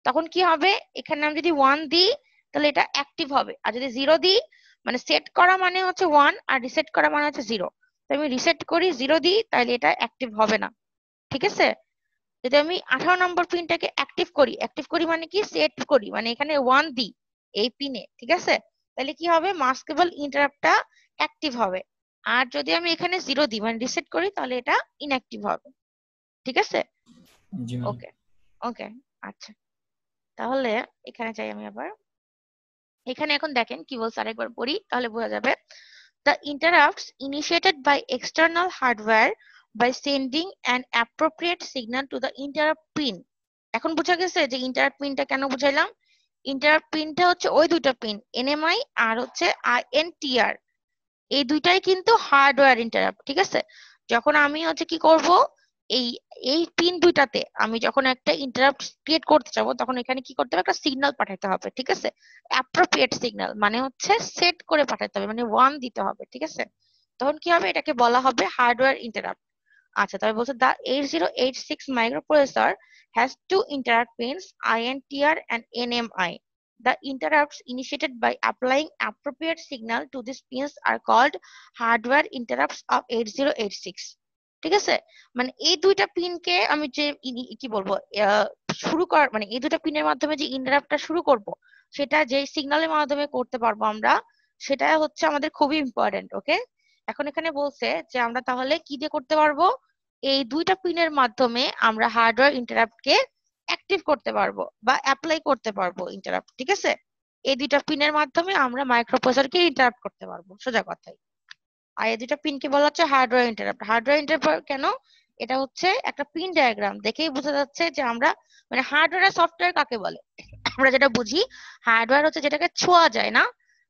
তখন কি হবে, এখানে আমি যদি 1 দিই তাহলে এটা অ্যাক্টিভ হবে। আর যদি 0 দিই, মানে সেট করা মানে হচ্ছে 1 আর রিসেট করা মানে হচ্ছে 0, তো আমি রিসেট করি 0 দিই তাহলে এটা অ্যাক্টিভ হবে না, ঠিক আছে? যদি আমি 18 নম্বর পিনটাকে অ্যাক্টিভ করি মানে কি, সেট করি, মানে এখানে 1 দিই এই পিনে, ঠিক আছে? তাহলে কি হবে, মাস্কেবল ইন্টারাপ্টটা অ্যাক্টিভ হবে। আর যদি আমি এখানে 0 দিই মানে রিসেট করি তাহলে এটা ইনঅ্যাক্টিভ হবে, ঠিক আছে? জি ম্যাম। ওকে ওকে, আচ্ছা তাহলে এখানে যাই আমি আবার। এখানে এখন দেখেন কি বলছে, আরেকবার পড়ি তাহলে বোঝা যাবে। The interrupts initiated by external hardware by sending an appropriate signal to the interrupt pin. এখন বোঝা গেছে যে ইন্টারাপ্ট পিনটা কেন বুঝাইলাম? ইন্টারাপ্ট পিনটা হচ্ছে ওই দুইটা পিন, এনএমআই আর হচ্ছে আইএনটিআর, এই দুইটাই কিন্তু হার্ডওয়্যার ইন্টারাপ্ট, ঠিক আছে? যখন আমি হচ্ছে কি করব, এই এই পিন দুইটাতে আমি যখন একটা ইন্টারাপ্ট ক্রিয়েট করতে যাবো তখন এখানে কি করতে হবে, একটা সিগন্যাল পাঠাতে হবে, ঠিক আছে? অ্যাপ্রোপ্রিয়েট সিগন্যাল মানে হচ্ছে সেট করে পাঠাতে হবে, মানে 1 দিতে হবে, ঠিক আছে? তখন কি হবে, এটাকে বলা হবে হার্ডওয়্যার ইন্টারাপ্ট। আচ্ছা তবে বলছে the 8086 microprocessor has two interrupt pins, INTR and NMI. The interrupts initiated by applying appropriate signal to these pins are called hardware interrupts of 8086. ঠিক আছে? মানে এই দুইটা পিনকে আমি যে কি বলবো, শুরু করার মানে এই দুইটা পিনের মাধ্যমে যে ইন্টারাপ্টটা শুরু করব সেটা যে সিগন্যালের মাধ্যমে করতে পারবো আমরা, সেটা হচ্ছে আমাদের খুবই ইম্পর্টেন্ট। ওকে, এখন এখানে বলছে যে আমরা তাহলে কি দিয়ে করতে পারবো, এই দুইটা পিনের মাধ্যমে আমরা হার্ডওয়্যার ইন্টারাপ্টকে অ্যাক্টিভ করতে পারবো বা অ্যাপ্লাই করতে পারবো ইন্টারাপ্ট, ঠিক আছে? এই দুইটা পিনের মাধ্যমে আমরা মাইক্রোপ্রসেসরকে ইন্টারাপ্ট করতে পারবো, সোজা কথাই। আর এই দুইটা পিনকে বলা হচ্ছে হার্ডওয়্যার ইন্টারাপ্ট। হার্ডওয়্যার ইন্টারাপ্ট কেন, এটা হচ্ছে একটা পিন ডায়াগ্রাম দেখেই বোঝা যাচ্ছে যে আমরা মানে হার্ডওয়্যার আর সফটওয়্যার কাকে বলে। আমরা যেটা বুঝি হার্ডওয়্যার হচ্ছে যেটাকে ছোঁয়া যায় না,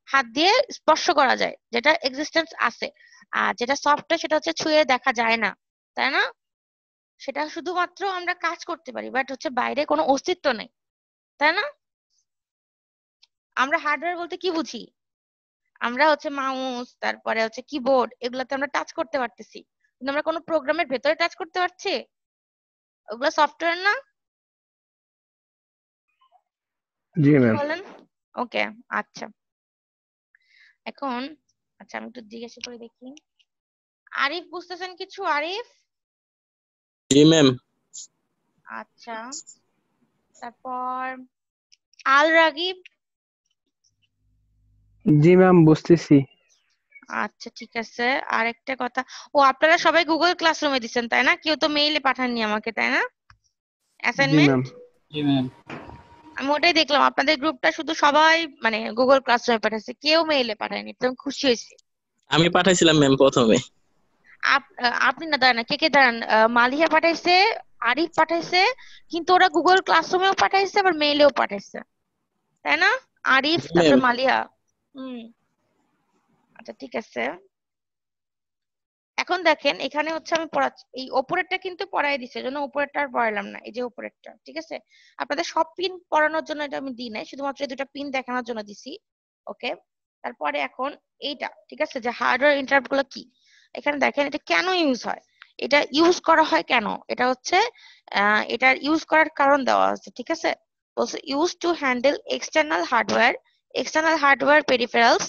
হাত দিয়ে স্পর্শ করা যায়, যেটা এক্সিস্টেন্স আছে। আর যেটা সফটওয়্যার সেটা হচ্ছে ছুঁয়ে দেখা যায় না, তাই না? সেটা শুধুমাত্র আমরা কাজ করতে পারি, বাট হচ্ছে বাইরে কোনো অস্তিত্ব নেই, তাই না? আমরা হার্ডওয়্যার বলতে কি বুঝি, আমরা হচ্ছে মাউস, তারপরে হচ্ছে কিবোর্ড, এগুলাতে আমরা টাচ করতে পারতেছি, কিন্তু আমরা কোনো প্রোগ্রামের ভেতরে টাচ করতে পারছি? ওগুলো সফটওয়্যার না? জি কি ম্যাম। বলেন? ওকে, আচ্ছা। এখন আচ্ছা আমি একটু জিজ্ঞাসা করে দেখি। আরিফ বুঝতেছেন কিছু? আরিফ? জি ম্যাম। আচ্ছা, তারপর আল রাগিব? জি ম্যাম, বুঝতেছি। আচ্ছা ঠিক আছে। আরেকটা কথা, ও আপনারা সবাই গুগল ক্লাসরুমে দিচ্ছেন তাই না? কেউ তো মেইলে পাঠাননি আমাকে, তাই না? জি অ্যাসাইনমেন্ট? ম্যাম। জি ম্যাম। আমি ওটাই দেখলাম, আপনাদের গ্রুপটা শুধু সবাই মানে গুগল ক্লাসরুমে পাঠাচ্ছে, কেউ মেইলে পাঠায়নি, তো আমি খুশি হয়েছি। আমি পাঠাইছিলাম ম্যাম প্রথমে। আপনি না, দাঁড়ান, কে কে দাঁড়ান, মালিহা পাঠাইছে, আরিফ পাঠাইছে, কিন্তু ওরা গুগল ক্লাসরুমেও পাঠাইছে আবার মেইলেও পাঠাইছে, তাই না? আরিফ জি তারপরে ম্যাম। মালিহা। আচ্ছা ঠিক আছে। এখন দেখেন এখানে হচ্ছে আমি পড়াচ্ছি, এই ওপরেরটা কিন্তু পড়াই দিছে, জন্য উপরেরটা আর পড়াইলাম না, এই যে উপরেরটা, ঠিক আছে? আপনাদের সব পিন পড়ানোর জন্য এটা আমি দিই নাই, শুধুমাত্র এই দুটা পিন দেখানোর জন্য দিছি। ওকে, তারপরে এখন এইটা, ঠিক আছে, যে হার্ডওয়্যার ইন্টারাপ্ট গুলো কি। এখানে দেখেন এটা কেন ইউজ হয়, এটা ইউজ করা হয় কেন, এটা হচ্ছে এটার ইউজ করার কারণ দেওয়া আছে, ঠিক আছে? বলছে use to handle external hardware peripherals,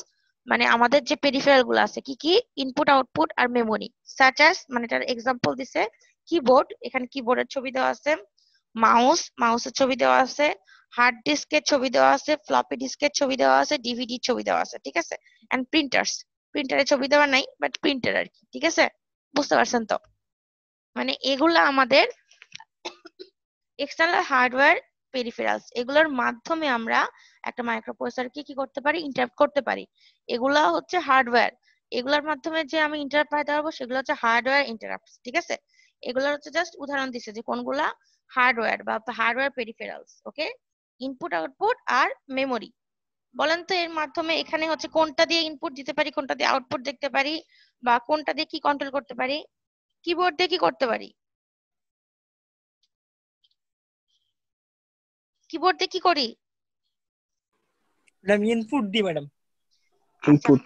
মানে আমাদের যে পেরিফেরাল গুলো আছে, কি কি, ইনপুট আউটপুট আর মেমোরি, সাচ অ্যাজ, মানে এটার এক্সাম্পল দিছে কিবোর্ড, এখানে কিবোর্ডের ছবি দেওয়া আছে, মাউসের ছবি দেওয়া আছে, হার্ড ডিস্কের ছবি দেওয়া আছে, ফ্লপি ডিস্কের ছবি দেওয়া আছে, ডিভিডির ছবি দেওয়া আছে, ঠিক আছে? এন্ড প্রিন্টারের ছবি দেওয়া নাই, বাট প্রিন্টার আর কি, ঠিক আছে? বুঝতে পারছেন তো? মানে এগুলা আমাদের এক্সটার্নাল হার্ডওয়্যার পেরিফেরালস, এগুলোর মাধ্যমে আমরা একটা মাইক্রোপ্রসেসরকে কি করতে পারি, ইন্টারাপ্ট করতে পারি। এগুলা হচ্ছে হার্ডওয়্যার, এগুলোর মাধ্যমে যে আমি ইন্টারাপ্ট পাঠাতে পারবো সেগুলো হচ্ছে হার্ডওয়্যার ইন্টারাপ্ট, ঠিক আছে? এগুলোর হচ্ছে জাস্ট উদাহরণ দিছে যে কোনগুলা হার্ডওয়্যার বা হার্ডওয়্যার পেরিফেরালস। ওকে, ইনপুট আউটপুট আর মেমোরি। বলেন তো এর মাধ্যমে এখানে হচ্ছে কোনটা দিয়ে ইনপুট দিতে পারি, কোনটা দিয়ে আউটপুট দেখতে পারি, বা কোনটা দিয়ে কি কন্ট্রোল করতে পারি? কিবোর্ড দিয়ে কি করতে পারি? কিবোর্ড দিয়ে কি করি? ম্যাডাম ইনপুট দি ম্যাডাম। আচ্ছা, ইনপুট।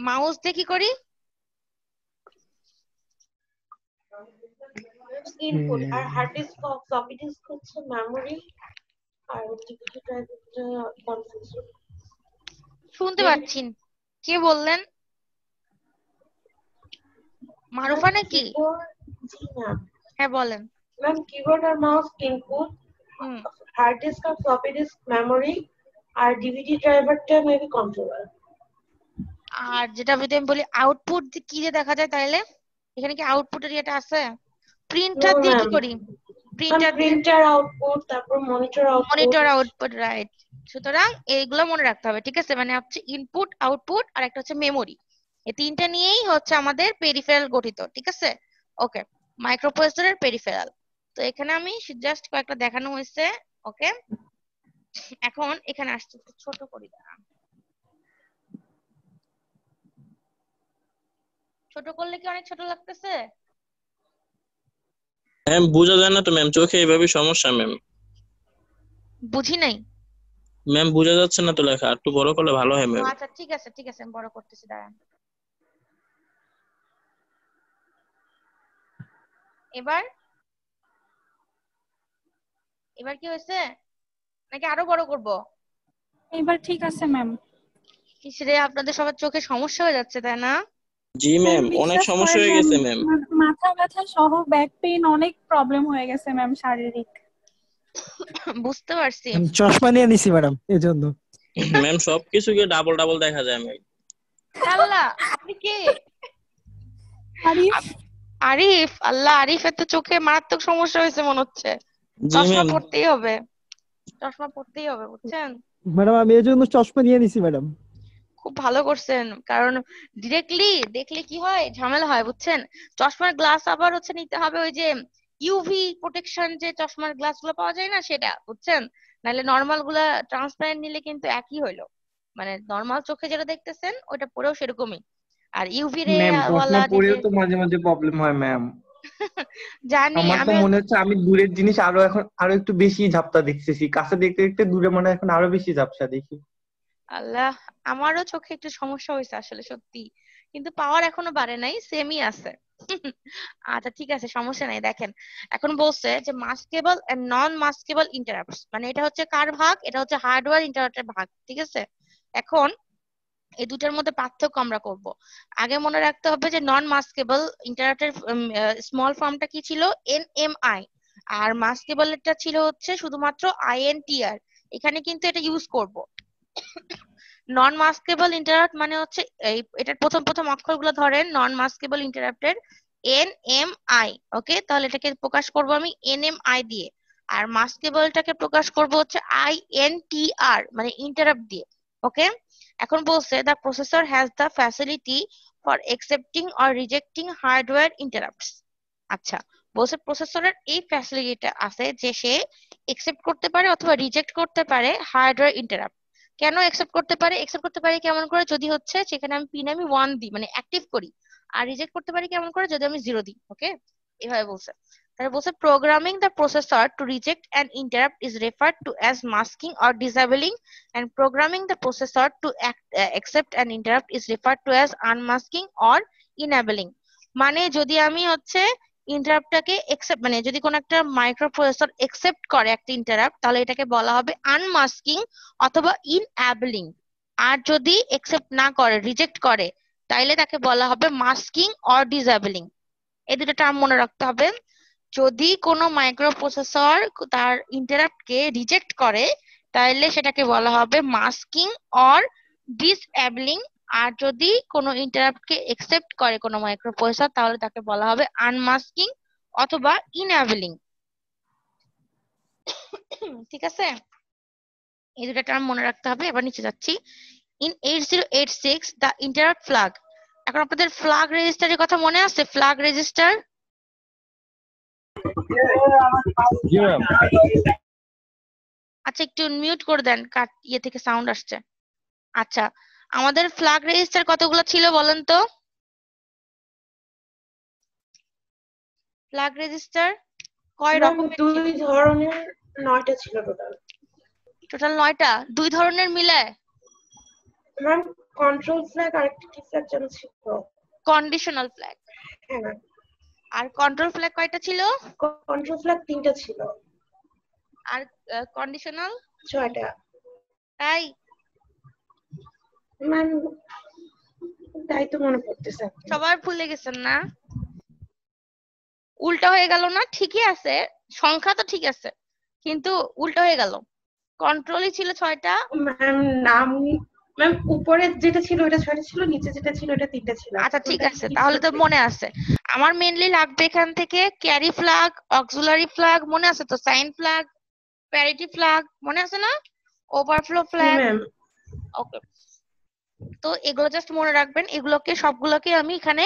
মাউস দিয়ে কি করি? ইনপুট। আর হার্ড ডিস্ক ফ্লপি ডিস্ক হচ্ছে মেমোরি, আর ডিভিডি ড্রাইভ হচ্ছে কনফিগার। শুনতে পাচ্ছি, কে বললেন? মারুফা নাকি? জি ম্যাম। হ্যাঁ বলেন। ম্যাম কিবোর্ড আর মাউস ইনপুট, হার্ড ডিস্ক আর ফ্লপি ডিস্ক মেমোরি, আর ডিভিডি ড্রাইভারটা মেবি কন্ট্রোলার। আর যেটা যদি আমি বলি আউটপুট কি দিয়ে দেখা যায়, তাহলে এখানে কি আউটপুটের ইয়েটা আছে? প্রিন্টার দিয়ে কি করি? প্রিন্টার আউটপুট, তারপর মনিটর আউটপুট, রাইট। সুতরাং এইগুলো মনে রাখতে হবে, ঠিক আছে? মানে হচ্ছে ইনপুট আউটপুট আর একটা হচ্ছে মেমোরি, এই তিনটা নিয়েই হচ্ছে আমাদের পেরিফেরাল গঠিত, ঠিক আছে? ওকে, মাইক্রোপ্রসেসরের পেরিফেরাল। তো এখানে আমি জাস্ট কয়েকটা দেখানো হয়েছে। ওকে, এখন এখানে আসছে, একটু ছোট করি, দাঁড়ান। ছোট করলে কি অনেক ছোট লাগতেছে? ম্যাম বোঝা যায় না তো ম্যাম, চোখে এইভাবে সমস্যা ম্যাম। বুঝি নাই। ম্যাম বোঝা যাচ্ছে না তো লেখা, একটু বড় করলে ভালো হয় ম্যাম। আচ্ছা ঠিক আছে ঠিক আছে, আমি বড় করতেছি, দাঁড়ান। এবার এবার কি হয়েছে, নাকি আরো বড় করব? এবার ঠিক আছে ম্যাম। কিসরে আপনাদের সবার চোখে সমস্যা হয়ে যাচ্ছে, তাই না? জি ম্যাম, অনেক বিশ্বাস সমস্যা করেন হয়ে ম্যাম, গেছে ম্যাম। মাথা ব্যথা সহ ব্যাক পেইন, অনেক প্রবলেম হয়ে গেছে ম্যাম, শারীরিক। বুঝতে পারছি। চশমা নিয়ে নিছি ম্যাডাম এই জন্য। ম্যাম সবকিছুকে ডাবল ডাবল দেখা যায় ম্যাম। আল্লাহ, আপনি কে? আরিফ। আরিফ? আল্লাহ, আরিফের তো চোখে মারাত্মক সমস্যা হয়েছে মনে হচ্ছে, জি চশমা ম্যাম। পড়তেই হবে, চশমা পড়তেই হবে, বুঝছেন? ম্যাডাম আমি এই জন্য চশমা নিয়ে নিছি ম্যাডাম। খুব ভালো করছেন, কারণ ডিরেক্টলি দেখলে কি হয়, ঝামেলা হয়, বুঝছেন? চশমার গ্লাস আবার হচ্ছে নিতে হবে ওই যে ইউভি প্রোটেকশন, যে চশমার গ্লাস গুলো পাওয়া যায় না সেটা, বুঝছেন? নাহলে নর্মাল গুলা ট্রান্সপারেন্ট নিলে কিন্তু একই হইলো, মানে নর্মাল চোখে যেটা দেখতেছেন ওটা পরেও সেরকমই, আর ইউভি রে ম্যাম চশমা ওয়ালা পরেও যে তো মাঝে মাঝে প্রবলেম হয় ম্যাম। জানি আমার তো আমি। মনে হচ্ছে আমি দূরের জিনিস আরো একটু বেশি ঝাপসা দেখতেছি, কাছে দেখতে দেখতে দূরে মনে হয় এখন আরো বেশি ঝাপসা দেখি। আল্লাহ, আমারও চোখে একটু সমস্যা হয়েছে আসলে, সত্যি, কিন্তু পাওয়ার এখনো বাড়ে নাই, সেমই আছে। আচ্ছা ঠিক আছে, সমস্যা নাই। দেখেন এখন বলছে যে মাস্কেবল এন্ড নন মাস্কেবল ইন্টারাপ্টস, মানে এটা হচ্ছে কার ভাগ? এটা হচ্ছে হার্ডওয়্যার ইন্টারাপ্টের ভাগ, ঠিক আছে। এখন এই দুটার মধ্যে পার্থক্য আমরা করব। আগে মনে রাখতে হবে যে নন মাস্কেবল ইন্টারাপ্টের স্মল ফর্মটা কি ছিল? এনএমআই। আর মাস্কেবল এটা ছিল হচ্ছে শুধুমাত্র আইএনটিআর। এখানে কিন্তু এটা ইউজ করব। নন মাস্কেবল ইন্টারাপ্ট মানে হচ্ছে এই এটার প্রথম প্রথম অক্ষরগুলো ধরেন নন মাস্কেবল ইন্টারাপ্টের এনএমআই। ওকে, তাহলে এটাকে প্রকাশ করব আমি এনএমআই দিয়ে। আর মাস্কেবলটাকে প্রকাশ করব হচ্ছে আইএনটিআর মানে ইন্টারাপ্ট দিয়ে। ওকে, এখন বলছে the processor has the facility for accepting or rejecting hardware interrupts. আচ্ছা, বলছে প্রসেসরের এই ফ্যাসিলিটিটা আছে যে সে অ্যাকসেপ্ট করতে পারে অথবা রিজেক্ট করতে পারে হার্ডওয়্যার ইন্টারাপ্ট। কেন অ্যাকসেপ্ট করতে পারে? অ্যাকসেপ্ট করতে পারে কেমন করে? যদি হচ্ছে সেখানে আমি পিন আমি 1 দিই মানে অ্যাক্টিভ করি। আর রিজেক্ট করতে পারি কেমন করে? যদি আমি 0 দিই। ওকে, এভাবে বলছে। তাহলে বলছে programming the processor to reject an interrupt is referred to as masking or disabling, and programming the processor to accept an interrupt is referred to as unmasking or enabling. মানে যদি আমি হচ্ছে ইন্টারাপ্টটাকে একসেপ্ট মানে যদি কোনো একটা মাইক্রো প্রসেসর একসেপ্ট করে একটা ইন্টারাপ্ট, তাহলে এটাকে বলা হবে আনমাস্কিং অথবা ইনএবলিং। আর যদি একসেপ্ট না করে, রিজেক্ট করে, তাইলে তাকে বলা হবে মাস্কিং অর ডিসেবলিং। এই দুটো টার্ম মনে রাখতে হবে। যদি কোনো মাইক্রো প্রসেসর তার ইন্টারাপ্টকে রিজেক্ট করে, তাহলে সেটাকে বলা হবে মাস্কিং অর ডিসএবলিং। আর যদি কোনো ইন্টারাপ্টকে একসেপ্ট করে কোনো মাইক্রো প্রসেসর, তাহলে তাকে বলা হবে আনমাস্কিং অথবা ইনএবলিং। ঠিক আছে, এই দুটো টার্ম মনে রাখতে হবে। এবার নিচে যাচ্ছি। In 8086 the interrupt flag. এখন আপনাদের ফ্ল্যাগ রেজিস্টারের কথা মনে আছে? ফ্ল্যাগ রেজিস্টার, জি ম্যাম। আচ্ছা একটু মিউট করে দেন, কাট ইয়ে থেকে সাউন্ড আসছে। আচ্ছা, আমাদের ফ্ল্যাগ রেজিস্টার কতগুলো ছিল বলেন তো? ফ্ল্যাগ রেজিস্টার কয় ম্যাম রকমের ছিল? 2 ধরনের, 9টা ছিল টোটাল। টোটাল 9টা, 2 ধরনের মিলায়? ম্যাম কন্ট্রোল ফ্ল্যাগ আর একটা কি ফ্ল্যাগ যেন ছিল? Conditional flag. হ্যাঁ ম্যাম। আর কন্ট্রোল ফ্ল্যাগ কয়টা ছিল? কন্ট্রোল ফ্ল্যাগ 3টা ছিল। আর কন্ডিশনাল? 6টা। তাই? ম্যাম তাই তো মনে পড়তেছে। সবাই ভুলে গেছেন না? উল্টা হয়ে গেল না? ঠিকই আছে, সংখ্যা তো ঠিক আছে, কিন্তু উল্টা হয়ে গেল। কন্ট্রোলই ছিল 6টা। ম্যাম নাম, ম্যাম উপরে যেটা ছিল ওটা 6টা ছিল, নিচে যেটা ছিল ওটা 3টা ছিল। আচ্ছা ঠিক আছে, তাহলে তো মনে আছে। আমার মেইনলি লাগবে এখান থেকে ক্যারি ফ্ল্যাগ, অক্সিলারি ফ্ল্যাগ মনে আছে তো, সাইন ফ্ল্যাগ, প্যারিটি ফ্ল্যাগ মনে আছে না, ওভারফ্লো ফ্ল্যাগ। ওকে, তো এগুলো জাস্ট মনে রাখবেন। এগুলোকে সবগুলোকে আমি এখানে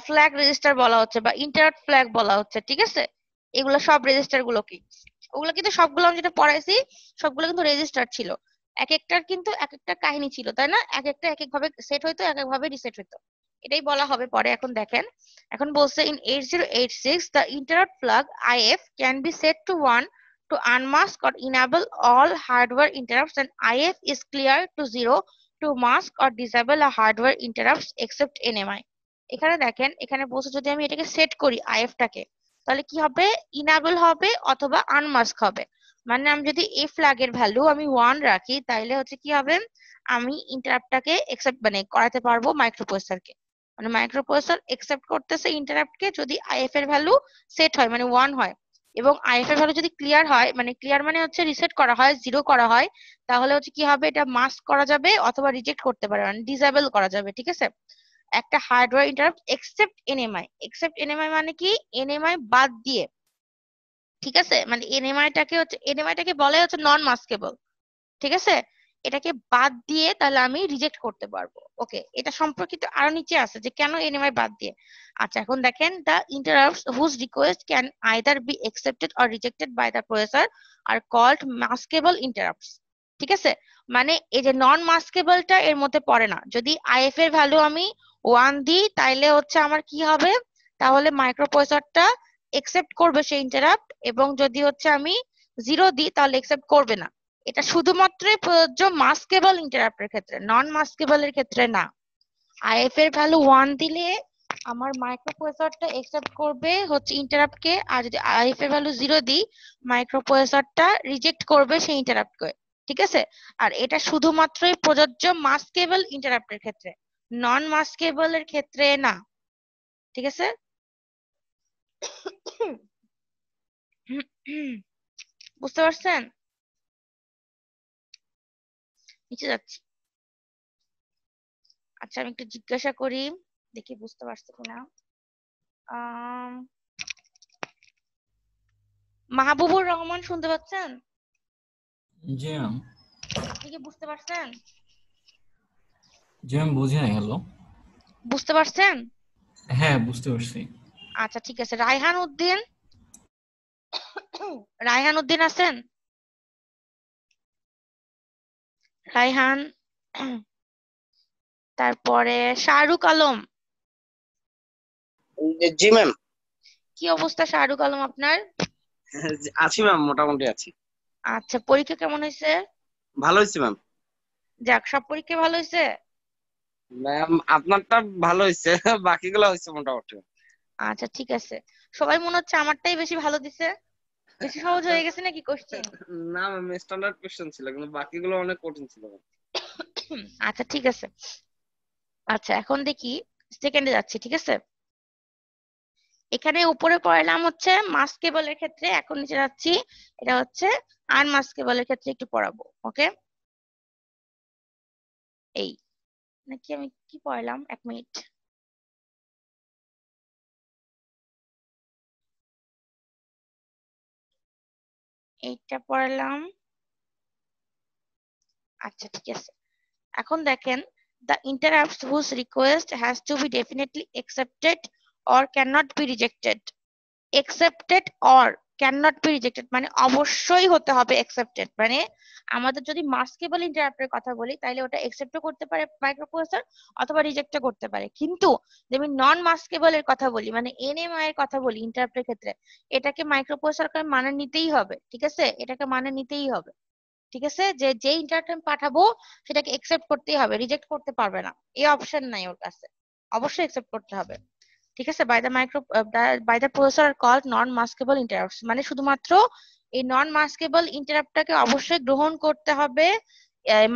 ফ্ল্যাগ রেজিস্টার বলা হচ্ছে বা ইন্টারাপ্ট ফ্ল্যাগ বলা হচ্ছে, ঠিক আছে। এগুলো সব রেজিস্টার গুলো কি, ওগুলো কিন্তু সবগুলো আমি যেটা পড়াইছি সবগুলো কিন্তু রেজিস্টার ছিল। এক একটার কিন্তু এক একটা কাহিনী ছিল, তাই না? এক একটা এক এক ভাবে সেট হইতো, এক এক ভাবে রিসেট হইতো, এটাই বলা হবে পরে। এখন দেখেন, এখন বলছে in 8086 the interrupt flag IF can be set to 1 to unmask or enable all hardware interrupts, and IF is clear to 0 to mask or disable a hardware interrupts except NMI. এখানে দেখেন, এখানে বলছে যদি আমি এটাকে সেট করি IF টাকে, তাহলে কি হবে? ইনেবল হবে অথবা আনমাস্ক হবে। মানে আমি যদি এই ফ্ল্যাগের ভ্যালু আমি 1 রাখি, তাইলে হচ্ছে কি হবে? আমি ইন্টারাপ্টটাকে একসেপ্ট মানে করাতে পারবো মাইক্রোপ্রসেসরকে। মানে মাইক্রোপ্রসেসর একসেপ্ট করতেছে ইন্টারাপ্টকে যদি আইএফ এর ভ্যালু সেট হয় মানে 1 হয়, এবং আইএফ এর ভ্যালু যদি ক্লিয়ার হয়, মানে ক্লিয়ার মানে হচ্ছে রিসেট করা হয়, 0 করা হয়, তাহলে হচ্ছে কি হবে? এটা মাস্ক করা যাবে অথবা রিজেক্ট করতে পারে, মানে ডিসেবল করা যাবে, ঠিক আছে। একটা হার্ডওয়্যার ইন্টারাপ্ট এক্সেপ্ট এনএমআই। এক্সেপ্ট এনএমআই মানে কি? এনএমআই বাদ দিয়ে, ঠিক আছে। মানে এনএমআইটাকে হচ্ছে, এনএমআইটাকে বলে হচ্ছে নন মাস্কেবল, ঠিক আছে। এটাকে বাদ দিয়ে তাহলে আমি রিজেক্ট করতে পারবো। ওকে, এটা সম্পর্কিত আরো নিচে আছে যে কেন এনএমআই বাদ দিয়ে। আচ্ছা এখন দেখেন, the interrupts whose request can either be accepted or rejected by the processor are called maskable interrupts, ঠিক আছে। মানে এই যে নন মাস্কেবলটা এর মধ্যে পড়ে না। যদি আইএফ এর ভ্যালু আমি 1 দিই, তাইলে হচ্ছে আমার কি হবে? তাহলে মাইক্রোপ্রসেসরটা একসেপ্ট করবে সেই ইন্টারাপ্ট, এবং যদি হচ্ছে আমি 0 দিই তাহলে একসেপ্ট করবে না। এটা শুধুমাত্রই প্রযোজ্য মাস্কেবল ইন্টারাপ্টের ক্ষেত্রে, নন মাস্কেবল এর ক্ষেত্রে না। আইএফ এর ভ্যালু 1 দিলে আমার মাইক্রোপ্রসেসরটা একসেপ্ট করবে হচ্ছে ইন্টারাপ্ট কে, আর যদি আইএফ এর ভ্যালু 0 দিই মাইক্রোপ্রসেসরটা রিজেক্ট করবে সেই ইন্টারাপ্ট কে। ঠিক আছে, আর এটা শুধুমাত্রই প্রযোজ্য মাস্কেবল ইন্টারাপ্টের ক্ষেত্রে, নন মাস্কেবল এর ক্ষেত্রে না। ঠিক আছে, বুঝতে পারছেন? নিচে যাচ্ছি। আচ্ছা আমি একটু জিজ্ঞাসা করি, দেখি বুঝতে পারছে কিনা। মাহবুবুর রহমান শুনতে পাচ্ছেন? জি ম্যাম। আপনি কি বুঝতে পারছেন? জি ম্যাম, বুঝি নাই। হ্যালো, বুঝতে পারছেন? হ্যাঁ বুঝতে পারছি। আচ্ছা ঠিক আছে। রায়হান উদ্দিন, রায়হান উদ্দিন আছেন? রায়হান, তারপরে শাহরুখ আলম। জি ম্যাম। কি অবস্থা শাহরুখ আলম আপনার? আছি ম্যাম, মোটামুটি আছি। আচ্ছা পরীক্ষা কেমন হয়েছে? ভালো হয়েছে ম্যাম। যাক, সব পরীক্ষা ভালো হয়েছে? ম্যাম আপনারটা ভালো হয়েছে, বাকিগুলো হয়েছে মোটামুটি। আচ্ছা ঠিক আছে। সবাই মনে হচ্ছে আমারটাই বেশি ভালো দিছে, বেশি সহজ হয়ে গেছে নাকি কোশ্চেন? না ম্যাম, স্ট্যান্ডার্ড কোশ্চেন ছিল, কিন্তু বাকিগুলো অনেক কঠিন ছিল। আচ্ছা ঠিক আছে। আচ্ছা এখন দেখি, সেকেন্ডে যাচ্ছি। ঠিক আছে, এখানে উপরে পড়ালাম হচ্ছে মাস্কেবলের ক্ষেত্রে, এখন নিচে যাচ্ছি, এটা হচ্ছে আনমাস্কেবলের ক্ষেত্রে একটু পড়াবো। ওকে, এই নাকি আমি কি পড়ালাম, 1 মিনিট। এইটা পড়ালাম। আচ্ছা ঠিক আছে, এখন দেখেন, the interrupts whose request has to be definitely accepted or cannot be rejected। accepted or cannot be rejected মানে অবশ্যই হতে হবে accepted, মানে আমাদের যদি মাস্কেবল ইন্টারাপ্টের কথা বলি তাহলে ওটা acceptও করতে পারে মাইক্রোপ্রসেসর অথবা রিজেক্টও করতে পারে। কিন্তু যদি নন মাস্কেবল এর কথা বলি, মানে এনএমআই এর কথা বলি ইন্টারাপ্টের ক্ষেত্রে, এটাকে মাইক্রোপ্রসেসরকে মানে নিতেই হবে। ঠিক আছে, এটাকে মানে নিতেই হবে। ঠিক আছে, যে যে ইন্টারাপ্ট আমি পাঠাবো সেটাকে একসেপ্ট করতেই হবে, রিজেক্ট করতে পারবে না, এই অপশন নাই ওর কাছে, অবশ্যই একসেপ্ট করতে হবে। ঠিক আছে, by the processor called non maskable interrupts, মানে শুধুমাত্র এই নন মাস্কেবল ইন্টারাপ্টটাকে অবশ্যই গ্রহণ করতে হবে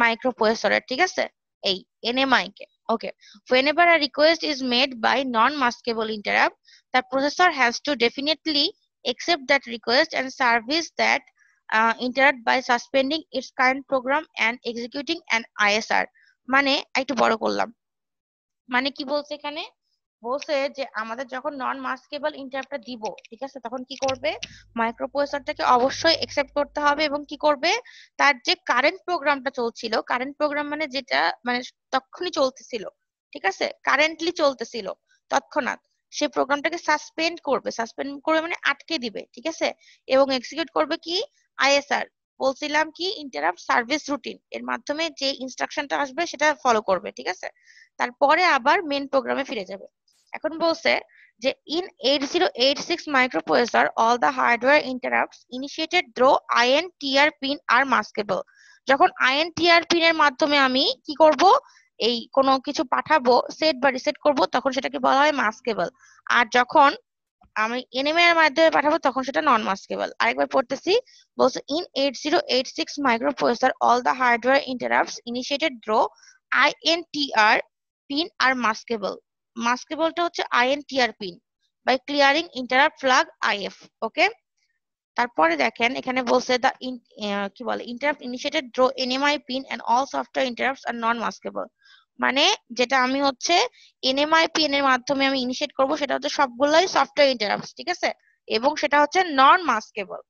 মাইক্রোপ্রসেসরের। ঠিক আছে, এই এনএমআই কে। ওকে, whenever a request is made by non-maskable interrupt, the processor has to definitely accept that request and service that interrupt by suspending its current program and executing an ISR। মানে একটু বড় করলাম, মানে কি বলছে এখানে, বলছে যে আমাদের যখন নন মাস্কেবল ইন্টারাপ্টটা দিব, ঠিক আছে, তখন কি করবে, মাইক্রোপ্রসেসরটাকে অবশ্যই একসেপ্ট করতে হবে এবং কি করবে, তার যে কারেন্ট প্রোগ্রামটা চলছিল, কারেন্ট প্রোগ্রাম মানে যেটা মানে তখনই চলতেছিল, ঠিক আছে, কারেন্টলি চলতেছিল তৎক্ষণাৎ, সেই প্রোগ্রামটাকে সাসপেন্ড করবে, সাসপেন্ড করবে মানে আটকে দিবে। ঠিক আছে, এবং এক্সিকিউট করবে কি, আইএসআর, বলছিলাম কি ইন্টারাপ্ট সার্ভিস রুটিন, এর মাধ্যমে যে ইনস্ট্রাকশনটা আসবে সেটা ফলো করবে। ঠিক আছে, তারপরে আবার মেন প্রোগ্রামে ফিরে যাবে। এখন বলছে যে in 8086 microprocessor all the hardware interrupts initiated through INTR pin are maskable. যখন আইএনটিআর পিন এর মাধ্যমে আমি কি করব, এই কোনো কিছু পাঠাবো, সেট বা রিসেট করব, তখন সেটাকে বলা হয় মাস্কেবল। আর যখন আমি এনএমএ এর মাধ্যমে পাঠাবো তখন সেটা নন মাস্কেবল। আরেকবার পড়তেছি, বলছে in 8086 microprocessor all the hardware interrupts initiated through INTR pin are maskable. মাস্কেবলটা হচ্ছে INTR pin by clearing interrupt flag IF. Okay, তারপরে দেখেন এখানে বলছে দা কি বলে, interrupt initiated through NMI pin and all software interrupts are non maskable. মানে যেটা আমি হচ্ছে এনএমআই পিন এর মাধ্যমে আমি ইনিশিয়েট করব সেটা হচ্ছে সবগুলাই সফটওয়্যার ইন্টারাপ্টস। ঠিক আছে, এবং সেটা হচ্ছে নন মাস্কেবল।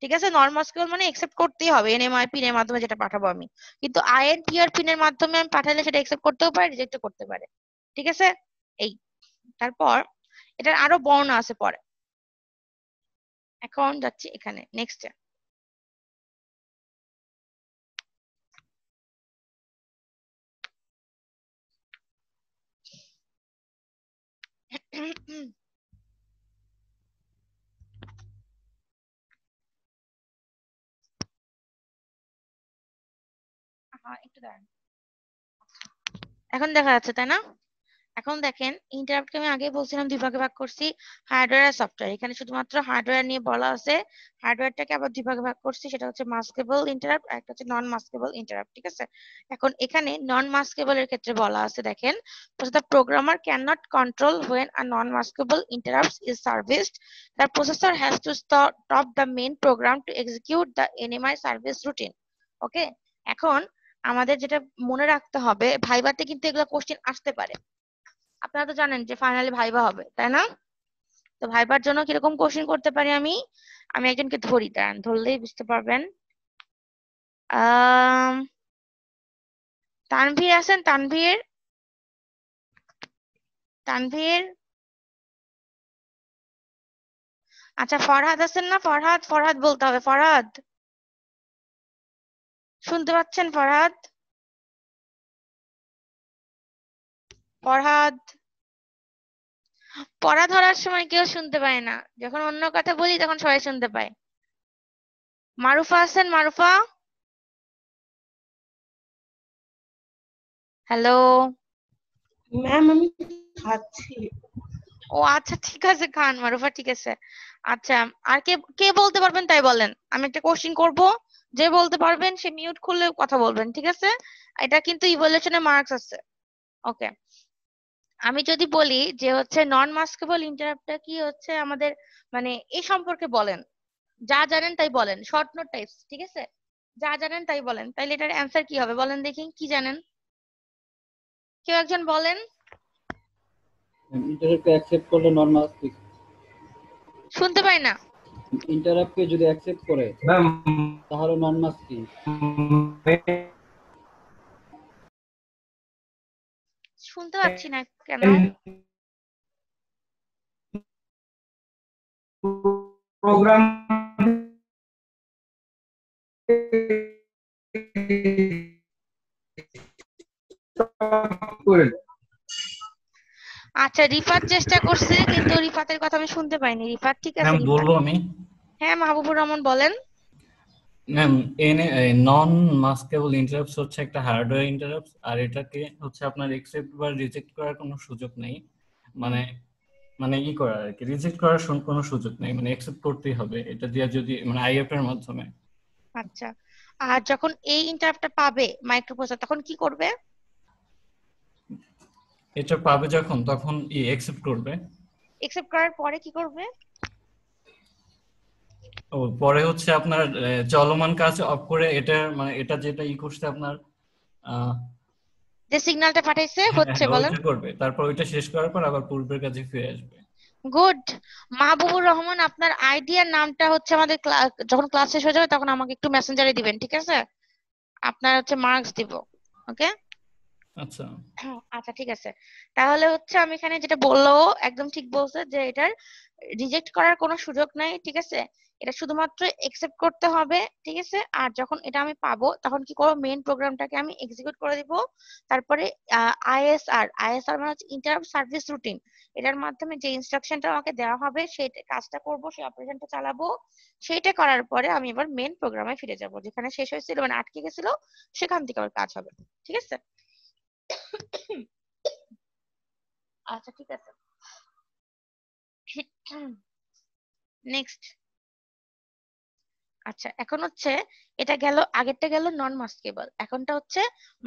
ঠিক আছে, নন মাস্কেবল মানে একসেপ্ট করতেই হবে এনএমআই পিন এর মাধ্যমে যেটা পাঠাবো আমি, কিন্তু আইএনটিআর পিন এর মাধ্যমে আমি পাঠালে সেটা একসেপ্ট করতেও পারে, রিজেক্টও করতে পারে। ঠিক আছে, এই তারপর এটার আরো বর্ণনা আছে পরে। এখন যাচ্ছি এখানে নেক্সটে। একটু দাঁড়ান, এখন দেখা যাচ্ছে তাই না? এখন দেখেন ইন্টারাপ্টকে আমি আগে বলছিলাম দুই ভাগে ভাগ করছি, হার্ডওয়্যার আর সফটওয়্যার। এখানে শুধুমাত্র হার্ডওয়্যার নিয়ে বলা আছে, হার্ডওয়্যারটাকে আবার দুই ভাগে ভাগ করছি, সেটা হচ্ছে মাস্কেবল ইন্টারাপ্ট আর একটা হচ্ছে নন মাস্কেবল ইন্টারাপ্ট। ঠিক আছে, এখন এখানে নন মাস্কেবল এর ক্ষেত্রে বলা আছে দেখেন, the programmer cannot control when a non maskable interrupt is serviced, the processor has to stop the main program to execute the NMI service routine. ওকে, এখন আমাদের যেটা মনে রাখতে হবে, ভাইভাতে কিন্তু এগুলো কোশ্চেন আসতে পারে। আপনারা তো জানেন যে ফাইনালি ভাইভা হবে, তাই না? তো ভাইবার জন্য কিরকম কোশ্চেন করতে পারি আমি একজনকে ধরি, দাঁড়ান, ধরলেই বুঝতে পারবেন। তানভীর আছেন? তানভীর, তানভীর, আচ্ছা ফরহাদ আছেন না? ফরহাদ, ফরহাদ বলতে হবে, ফরহাদ শুনতে পাচ্ছেন? ফরহাদ, ফরহাদ। পড়া ধরার সময় কেউ শুনতে পায় না, যখন অন্য কথা বলি তখন সবাই শুনতে পায়। মারুফা আছেন? মারুফা, হ্যালো ম্যাম আমি খাচ্ছি। ও আচ্ছা ঠিক আছে, খান মারুফা, ঠিক আছে। আচ্ছা, আর কে কে বলতে পারবেন তাই বলেন, আমি একটা কোশ্চেন করব, যে বলতে পারবেন সে মিউট খুলে কথা বলবেন, ঠিক আছে? এটা কিন্তু ইভ্যালুয়েশনে মার্কস আছে। ওকে, আমি যদি বলি যে হচ্ছে নন মাস্কেবল ইন্টারাপ্টটা কি হচ্ছে আমাদের, মানে এই সম্পর্কে বলেন, যা জানেন তাই বলেন, শর্ট নোট টাইপস, ঠিক আছে? যা জানেন তাই বলেন, তাইলে এটার অ্যান্সার কি হবে বলেন দেখি, কি জানেন? কেউ একজন বলেন। ইন্টারাপ্টকে অ্যাকসেপ্ট করলে নন মাস্কিং। শুনতে পাই না। ইন্টারাপ্টকে যদি অ্যাকসেপ্ট করে তাহলে নন মাস্কিং। শুনতে পাচ্ছি না কেন? প্রোগ্রাম করে আচ্ছা, রিফাত চেষ্টা করছে কিন্তু রিফাতের কথা আমি শুনতে পাইনি। রিফাত ঠিক আছে? ম্যাম রিফাত, বলবো আমি। হ্যাঁ মাহবুবুর রহমান বলেন। ম্যাম নন মাস্কেবল ইন্টারাপ্টস হচ্ছে একটা হার্ডওয়্যার ইন্টারাপ্টস, আর এটাকে হচ্ছে আপনার একসেপ্ট বা রিজেক্ট করার কোনো সুযোগ নেই। মানে মানে ই করার আর কি, রিজেক্ট করার কোনো সুযোগ নেই, মানে একসেপ্ট করতেই হবে এটা দিয়ে, যদি মানে আইএফ এর মাধ্যমে। আচ্ছা, আর যখন এই ইন্টারাপ্টটা পাবে মাইক্রোপ্রসেসর তখন কি করবে? এটা পাবে যখন, তখন একসেপ্ট করবে। একসেপ্ট করার পরে কি করবে? ও পরে হচ্ছে আপনার চলমান কাজ অফ করে এটা, মানে এটা যেটা করছে আপনার যে সিগন্যালটা পাঠাইছে হচ্ছে, বলেন। ওইটা করবে, তারপর ওইটা শেষ করার পর আবার পূর্বের কাজে ফিরে আসবে। গুড। মাহবুবুর রহমান, আপনার আইডিয়ার নামটা হচ্ছে আমাদের যখন ক্লাস শেষ হয়ে যাবে তখন আমাকে একটু মেসেঞ্জারে দিবেন, ঠিক আছে? আপনার হচ্ছে মার্কস দিব। ওকে, আচ্ছা আচ্ছা ঠিক আছে। তাহলে হচ্ছে আমি এখানে যেটা বললো একদম ঠিক বলছে যে এটার রিজেক্ট করার কোনো সুযোগ নাই, ঠিক আছে? এটা শুধুমাত্র একসেপ্ট করতে হবে, ঠিক আছে? আর যখন এটা আমি পাবো তখন কি করবো, মেইন প্রোগ্রামটাকে আমি এক্সিকিউট করে দিব। তারপরে আইএসআর মানে হচ্ছে ইন্টারাপ্ট সার্ভিস রুটিন, এটার মাধ্যমে যে ইনস্ট্রাকশনটা আমাকে দেওয়া হবে সেই কাজটা করব, সেই অপারেশনটা চালাবো। সেইটা করার পরে আমি এবার মেইন প্রোগ্রামে ফিরে যাব, যেখানে শেষ হয়েছিল মানে আটকে গেছিল সেখান থেকে আবার কাজ হবে, ঠিক আছে? আচ্ছা ঠিক আছে, নেক্সট। আচ্ছা, এখন হচ্ছে এটা গেল, আগেরটা গেল নন মাস্কেবল, এখনটা হচ্ছে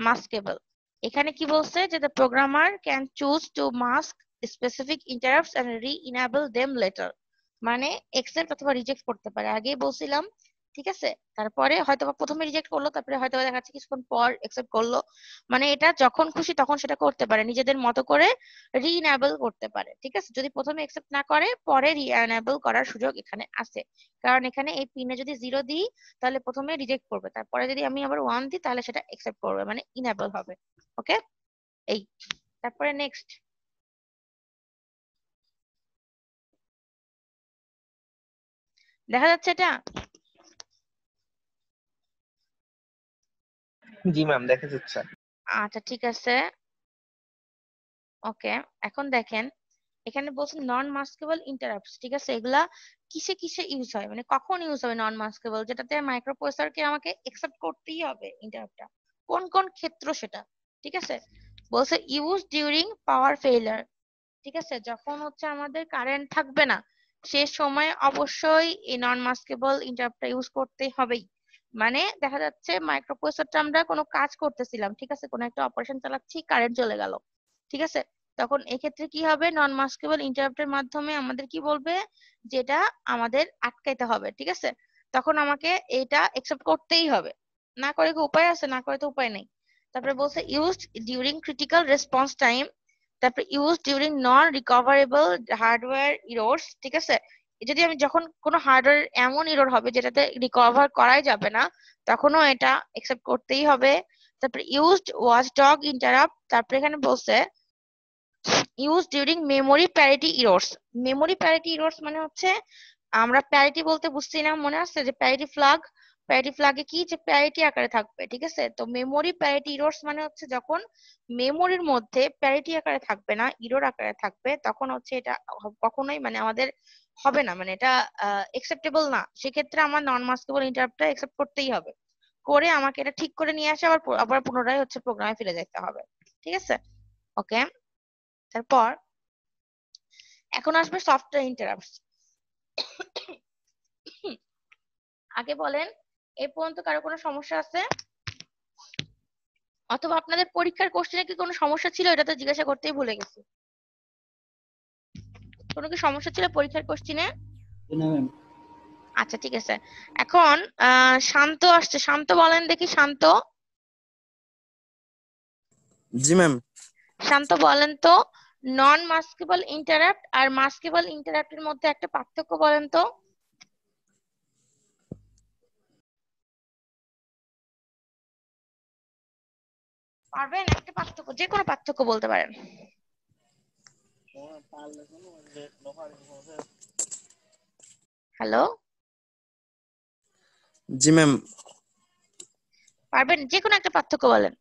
মাস্কেবল। এখানে কি বলছে যে the programmer can choose to mask specific interrupts and re-enable them later, মানে accept অথবা রিজেক্ট করতে পারে, আগেই বলছিলাম, ঠিক আছে? তারপরে হয়তো প্রথমে রিজেক্ট করলো, তারপরে হয়তো দেখা যাচ্ছে কিছুক্ষণ পর একসেপ্ট করলো, মানে এটা যখন খুশি তখন সেটা করতে পারে, নিজেদের মতো করে রি-এনেবল করতে পারে, ঠিক আছে? যদি প্রথমে একসেপ্ট না করে পরে রি-এনেবল করার সুযোগ এখানে আছে, কারণ এখানে এই পিনে যদি 0 দিই তাহলে প্রথমে রিজেক্ট করবে, তারপরে যদি আমি আবার 1 দিই তাহলে সেটা একসেপ্ট করবে, মানে ইনেবল হবে। ওকে, এই তারপরে নেক্সট। দেখা যাচ্ছে এটা? জি ম্যাম দেখা যাচ্ছে। আচ্ছা ঠিক আছে, ওকে। এখন দেখেন এখানে বলছে নন মাস্কেবল ইন্টারাপ্টস, ঠিক আছে? এগুলা কিসে কিসে ইউজ হয়, মানে কখন ইউজ হবে নন মাস্কেবল, যেটাতে মাইক্রোপ্রসেসরকে আমাকে একসেপ্ট করতেই হবে ইন্টারাপ্টটা, কোন কোন ক্ষেত্র সেটা, ঠিক আছে? বলছে ইউজ ডিউরিং পাওয়ার ফেইলার, ঠিক আছে, যখন হচ্ছে আমাদের কারেন্ট থাকবে না সে সময় অবশ্যই এই নন মাস্কেবল ইন্টারাপ্টটা ইউজ করতেই হবেই। মানে দেখা যাচ্ছে মাইক্রোপ্রসেসরটা আমরা কোনো কাজ করতেছিলাম, ঠিক আছে, কোনো একটা অপারেশন চালাচ্ছি, কারেন্ট চলে গেল, ঠিক আছে, তখন এক্ষেত্রে কি হবে, নন মাস্কেবল ইন্টারাপ্টের মাধ্যমে আমাদের কি বলবে, যেটা আমাদের আটকাইতে হবে, ঠিক আছে, তখন আমাকে এটা একসেপ্ট করতেই হবে, না করে কি উপায় আছে, না করে তো উপায় নেই। তারপরে বলছে used during critical response time, তারপরে ইউজ ডিউরিং নন রিকভারেবল হার্ডওয়্যার ইরোরস, ঠিক আছে, যদি আমি যখন কোনো হার্ডওয়্যার এমন ইরোর হবে যেটাতে রিকভার করাই যাবে না তখনও এটা একসেপ্ট করতেই হবে। তারপরে ইউজড ওয়াচডগ ইন্টারাপ্ট, তারপরে এখানে বলছে use during memory parity errors. Memory parity errors মানে হচ্ছে আমরা প্যারিটি বলতে বুঝছি না, মনে আছে যে প্যারিটি ফ্ল্যাগ, প্যারিটি ফ্ল্যাগে কি যে প্যারিটি আকারে থাকবে, ঠিক আছে, তো মেমোরি প্যারিটি ইরোরস মানে হচ্ছে যখন মেমোরির মধ্যে প্যারিটি আকারে থাকবে না, ইরোর আকারে থাকবে, তখন হচ্ছে এটা কখনোই মানে আমাদের হবে না, মানে এটা একসেপ্টেবল না, সেক্ষেত্রে আমার নন মাস্কেবল ইন্টারাপ্টটা একসেপ্ট করতেই হবে, করে আমাকে এটা ঠিক করে নিয়ে আসে আবার আবার পুনরায় হচ্ছে প্রোগ্রামে ফিরে যেতে হবে, ঠিক আছে, ওকে। তারপর এখন আসবে সফটওয়্যার ইন্টারাপ্টস। আগে বলেন এই পর্যন্ত কারো কোনো সমস্যা আছে, অথবা আপনাদের পরীক্ষার কোশ্চেনে কি কোনো সমস্যা ছিল, এটা তো জিজ্ঞাসা করতেই ভুলে গেছি, কোনো কি সমস্যা ছিল পরীক্ষার কোশ্চেনে? না ম্যাম। আচ্ছা ঠিক আছে, এখন শান্ত আসছে, শান্ত বলেন দেখি, শান্ত। জি ম্যাম। শান্ত বলেন তো নন মাস্কেবল ইন্টারাপ্ট আর মাস্কেবল ইন্টারাপ্টের মধ্যে একটা পার্থক্য বলেন তো। পারবেন? একটা পার্থক্য, যে কোনো পার্থক্য বলতে পারেন। হ্যালো, জি ম্যাম। পারবেন? যে কোনো একটা পার্থক্য বলেন।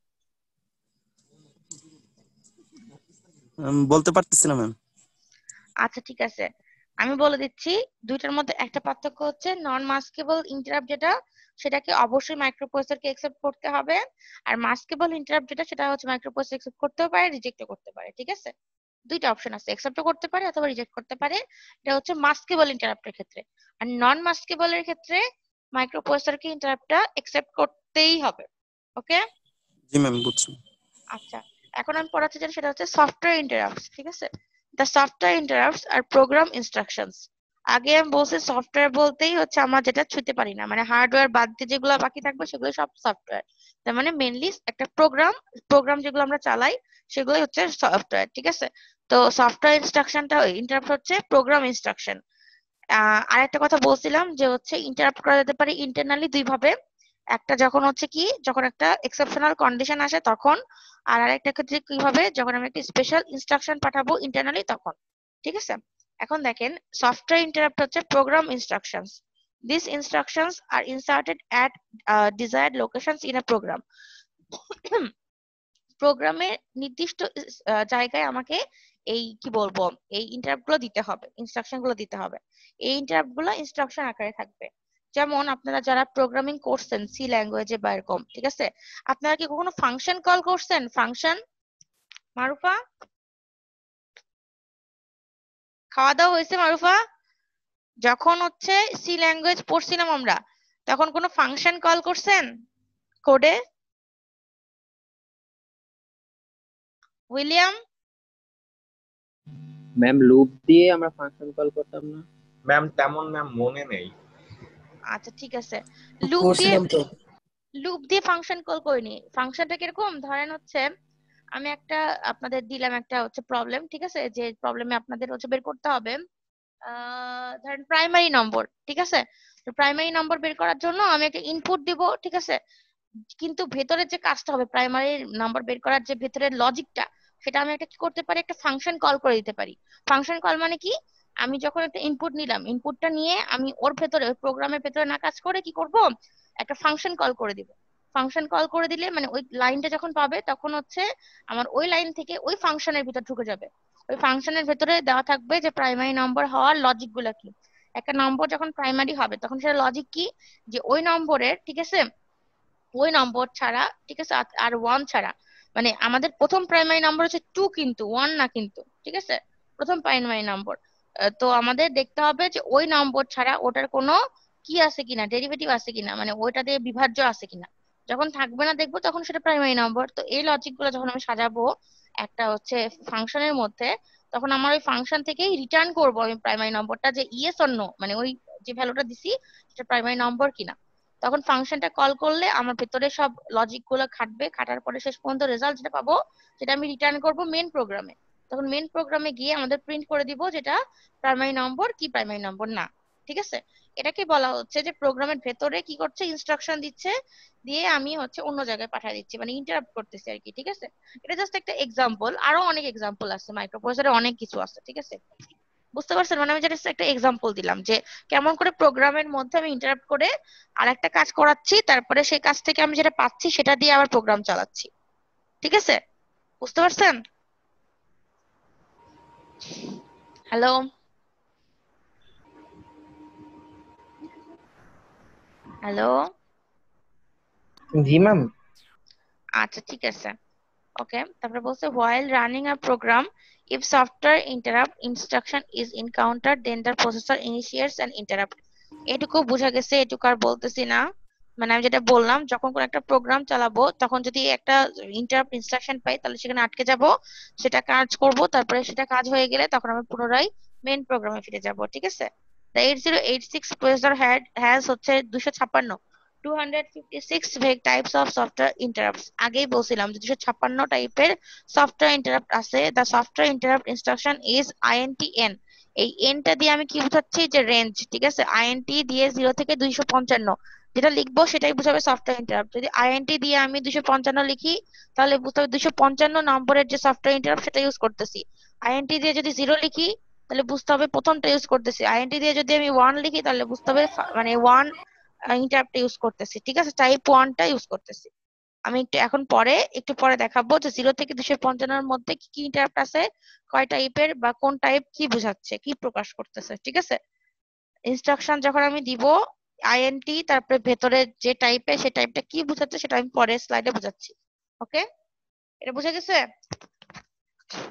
বলতে পারতেছি না ম্যাম। আচ্ছা ঠিক আছে, আমি বলে দিচ্ছি, দুইটার মধ্যে একটা পার্থক্য হচ্ছে নন মাস্কেবল ইন্টারাপ্ট যেটা সেটাকে অবশ্যই মাইক্রোপ্রসেসরকে একসেপ্ট করতে হবে, আর মাস্কেবল ইন্টারাপ্ট যেটা সেটা হচ্ছে মাইক্রোপ্রসেসর একসেপ্ট করতেও পারে, রিজেক্টও করতে পারে, ঠিক আছে, দুইটা অপশন আছে, একসেপ্টও করতে পারে অথবা রিজেক্ট করতে পারে, এটা হচ্ছে মাস্কেবল ইন্টারাপ্টের ক্ষেত্রে। আর নন মাস্কেবলের ক্ষেত্রে মাইক্রোপ্রসেসরকে ইন্টারাপ্টটা একসেপ্ট করতেই হবে, ওকে। জি ম্যাম, বুঝছি। আচ্ছা, এখন আমি পড়াচ্ছি যেটা সেটা হচ্ছে সফটওয়্যার ইন্টারাপ্টস, ঠিক আছে, the software interrupts are program instructions. আগে আমি বলছি সফটওয়্যার বলতেই হচ্ছে আমরা যেটা ছুঁতে পারি না, মানে হার্ডওয়্যার বাদ দিয়ে যেগুলো বাকি থাকবে সেগুলো সব সফটওয়্যার, তার মানে মেইনলি একটা প্রোগ্রাম, প্রোগ্রাম যেগুলো আমরা চালাই সেগুলোই হচ্ছে সফটওয়্যার, ঠিক আছে, তো সফটওয়্যার ইনস্ট্রাকশনটা ইন্টারাপ্ট হচ্ছে প্রোগ্রাম ইনস্ট্রাকশন। আর একটা কথা বলছিলাম যে হচ্ছে ইন্টারাপ্ট করা যেতে পারে ইন্টারনালি দুই ভাবে, একটা যখন হচ্ছে কি যখন একটা এক্সেপশনাল কন্ডিশন আসে তখন, আর আরেকটা ক্ষেত্রে কি হবে যখন আমি একটা স্পেশাল ইনস্ট্রাকশন পাঠাবো ইন্টারনালি তখন, ঠিক আছে। এখন দেখেন সফটওয়্যার ইন্টারাপ্ট হচ্ছে program instructions, this instructions are inserted at desired locations in a program. প্রোগ্রামের নির্দিষ্ট জায়গায় আমাকে এই কি বলবো এই ইন্টারাপ্ট গুলো দিতে হবে, ইনস্ট্রাকশন গুলো দিতে হবে, এই ইন্টারাপ্ট গুলো ইনস্ট্রাকশন আকারে থাকবে। যেমন আপনারা যারা প্রোগ্রামিং করছেন সি ল্যাঙ্গুয়েজে বা এরকম, ঠিক আছে, আপনারা কি কখনো ফাংশন কল করছেন? ফাংশন, মারুফা খাওয়া দাওয়া হয়েছে? মারুফা, যখন হচ্ছে সি ল্যাঙ্গুয়েজ পড়ছিলাম আমরা তখন কোনো ফাংশন কল করছেন কোডে? উইলিয়াম? ম্যাম লুপ দিয়ে আমরা ফাংশন কল করতাম না ম্যাম, তেমন ম্যাম মনে নেই। আচ্ছা ঠিক আছে, লুপ দিয়ে, করছিলাম তো। লুপ দিয়ে ফাংশন কল করিনি। ফাংশনটা কিরকম, ধরেন হচ্ছে আমি একটা আপনাদের দিলাম একটা হচ্ছে প্রবলেম, ঠিক আছে, যে প্রবলেমে আপনাদের হচ্ছে বের করতে হবে ধরেন প্রাইমারি নম্বর, ঠিক আছে, তো প্রাইমারি নম্বর বের করার জন্য আমি একটা ইনপুট দিব, ঠিক আছে, কিন্তু ভেতরের যে কাজটা হবে প্রাইমারি নাম্বার বের করার যে ভেতরের লজিকটা সেটা আমি একটা কি করতে পারি, একটা ফাংশন কল করে দিতে পারি। ফাংশন কল মানে কি, আমি যখন একটা ইনপুট নিলাম, ইনপুটটা নিয়ে আমি ওর ভেতরে ওই প্রোগ্রামের ভেতরে না কাজ করে কি করব, একটা ফাংশন কল করে দিব। ফাংশন কল করে দিলে মানে ওই লাইনটা যখন পাবে তখন হচ্ছে আমার ওই লাইন থেকে ওই ফাংশনের ভিতর ঢুকে যাবে। ওই ফাংশনের ভেতরে দেওয়া থাকবে যে প্রাইমারি নম্বর হওয়ার লজিক গুলা কি, একটা নম্বর যখন প্রাইমারি হবে তখন সেটা লজিক কি, যে ওই নম্বরের, ঠিক আছে, ওই নম্বর ছাড়া, ঠিক আছে, আর ওয়ান ছাড়া মানে আমাদের প্রথম প্রাইমারি নাম্বার হচ্ছে 2 কিন্তু 1 না কিন্তু, ঠিক আছে? প্রথম প্রাইমারি নাম্বার। তো আমাদের দেখতে হবে যে ওই নম্বর ছাড়া ওটার কোনো কি আছে কিনা, ডেরিভেটিভ আছে কিনা, মানে ওইটা দিয়ে বিভাজ্য আছে কিনা। যখন থাকবে না দেখবো তখন সেটা প্রাইমারি নাম্বার। তো এই লজিক গুলো যখন আমি সাজাবো একটা হচ্ছে ফাংশনের মধ্যে, তখন আমার ওই ফাংশন থেকেই রিটার্ন করবো আমি প্রাইমারি নম্বরটা, যে ইয়েস অর নো, মানে ওই যে ভ্যালুটা দিছি সেটা প্রাইমারি নম্বর কিনা। তখন ফাংশনটা কল করলে আমার ভেতরে সব লজিক গুলো খাটবে, খাটার পরে শেষ পর্যন্ত রেজাল্ট যেটা পাবো সেটা আমি রিটার্ন করব মেন প্রোগ্রামে। তখন মেন প্রোগ্রামে গিয়ে আমাদের প্রিন্ট করে দিব যেটা প্রাইমারি নম্বর কি প্রাইমারি নম্বর না। ঠিক আছে? এটাকে বলা হচ্ছে যে প্রোগ্রামের ভেতরে কি করছে, ইনস্ট্রাকশন দিচ্ছে, দিয়ে আমি হচ্ছে অন্য জায়গায় পাঠিয়ে দিচ্ছি, মানে ইন্টারাপ্ট করতেছি আর কি। ঠিক আছে? এটা জাস্ট একটা এক্সাম্পল, আরো অনেক এক্সাম্পল আছে, মাইক্রোপ্রসেসরে অনেক কিছু আছে। ঠিক আছে? বুঝতে পারছেন? মানে আমি জাস্ট একটা এক্সাম্পল দিলাম যে কেমন করে প্রোগ্রামের মধ্যে আমি ইন্টারাপ্ট করে আর একটা কাজ করাচ্ছি, তারপরে সেই কাজ থেকে আমি যেটা পাচ্ছি সেটা দিয়ে আবার প্রোগ্রাম চালাচ্ছি। ঠিক আছে? বুঝতে পারছেন? হ্যালো? হ্যালো? জি ম্যাম। আচ্ছা ঠিক আছে, ওকে। তারপরে বলছে while running a program, if software interrupt instruction is encountered then the processor initiates an interrupt. এটুকু বোঝা গেছে, এটুকু আর বলতেছি না। মানে আমি যেটা বললাম, যখন কোন একটা প্রোগ্রাম চালাবো তখন যদি একটা ইন্টারাপ্ট ইনস্ট্রাকশন পাই তাহলে সেখানে আটকে যাব, সেটা কাজ করব, তারপরে সেটা কাজ হয়ে গেলে তখন আমি পুনরায় মেইন প্রোগ্রামে ফিরে যাব। ঠিক আছে? the 8086 processor has হচ্ছে 256 types of software interrupts. আগেই বলছিলাম যে 256 টাইপের সফটওয়্যার ইন্টারাপ্ট আছে। the software interrupt instruction is INTN. এই এনটা দিয়ে আমি কি বোঝাচ্ছি, যে রেঞ্জ। ঠিক আছে? আইএনটি দিয়ে 0 থেকে 255 যেটা লিখবো সেটাই বুঝাবে সফটওয়্যার ইন্টারাপ্ট। যদি আইএনটি দিয়ে আমি 255 লিখি তাহলে বুঝতে হবে 255 নম্বরের যে সফটওয়্যার ইন্টারাপ্ট সেটা ইউজ করতেছি। আইএনটি দিয়ে যদি 0 লিখি তাহলে বুঝতে হবে প্রথমটা ইউজ করতেছি। আইএনটি দিয়ে যদি আমি 1 লিখি তাহলে বুঝতে হবে মানে 1 ইন্টারাপ্টটা ইউজ করতেছি। ঠিক আছে? টাইপ 1টা ইউজ করতেছি। আমি একটু পরে দেখাবো যে 0 থেকে 255 এর মধ্যে কি কি ইন্টারাপ্ট আছে, কয় টাইপের, বা কোন টাইপ কি বোঝাচ্ছে, কি প্রকাশ করতেছে। ঠিক আছে? ইনস্ট্রাকশন যখন আমি দিব আইএনটি, তারপরে ভেতরে যে টাইপে সে টাইপটা কি বোঝাচ্ছে সেটা আমি পরের স্লাইডে বোঝাচ্ছি। ওকে? এটা বুঝা গেছে?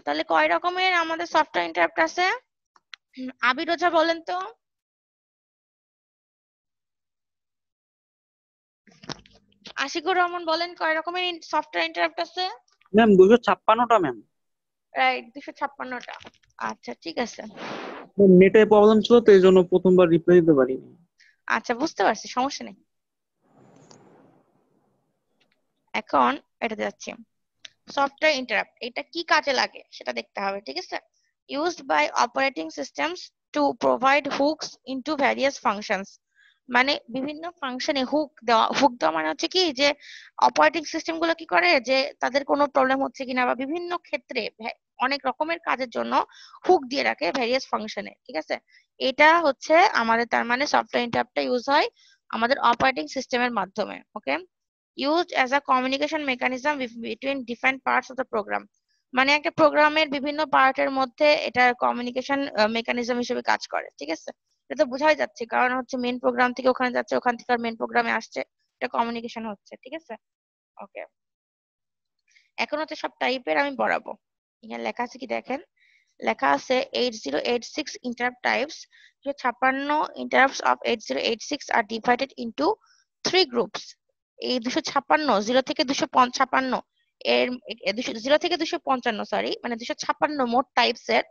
তাহলে কয় রকমের আমাদের সফটওয়্যার ইন্টারাপ্ট আছে? আবির ওঝা বলেন তো। আশিকুর রহমান বলেন কয় রকমের সফটওয়্যার ইন্টারাপ্ট আছে? ম্যাম 256টা ম্যাম। রাইট, 256টা। আচ্ছা ঠিক আছে। নেটে প্রবলেম ছিল তো এই জন্য প্রথমবার রিপ্লাই দিতে পারিনি। আচ্ছা বুঝতে পারছি, সমস্যা নেই। এখন এটা যাচ্ছি, সফটওয়্যার ইন্টারাপ্ট এটা কি কাজে লাগে সেটা দেখতে হবে। ঠিক আছে? Used by operating systems to provide hooks into various functions. মানে বিভিন্ন ফাংশনে হুক দেওয়া মানে হচ্ছে কি, যে অপারেটিং সিস্টেম গুলো কি করে, যে তাদের কোনো প্রবলেম হচ্ছে কিনা বা বিভিন্ন ক্ষেত্রে অনেক রকমের কাজের জন্য হুক দিয়ে রাখে ভ্যারিয়াস ফাংশনে। ঠিক আছে? এটা হচ্ছে আমাদের, তার মানে সফটওয়্যার ইন্টারাপ্টটা ইউজ হয় আমাদের অপারেটিং সিস্টেমের মাধ্যমে। ওকে? used as a communication mechanism between different parts of the program. মানে একটা প্রোগ্রামের বিভিন্ন পার্টের মধ্যে এটা কমিউনিকেশন মেকানিজম হিসেবে কাজ করে। ঠিক আছে? এটা তো বোঝাই যাচ্ছে, কারণ হচ্ছে মেন প্রোগ্রাম থেকে ওখানে যাচ্ছে, ওখান থেকে মেন প্রোগ্রামে আসছে, এটা কমিউনিকেশন হচ্ছে। ঠিক আছে? ওকে, এখন হচ্ছে সব টাইপের আমি পড়াবো। এখানে লেখা আছে কি দেখেন, লেখা আছে 8086 interrupt types. 256 interrupts of 8086 are divided into 3 groups. এই 256 0 থেকে 256 এর 0 থেকে 255 সরি, মানে 256 মোট টাইপস এর,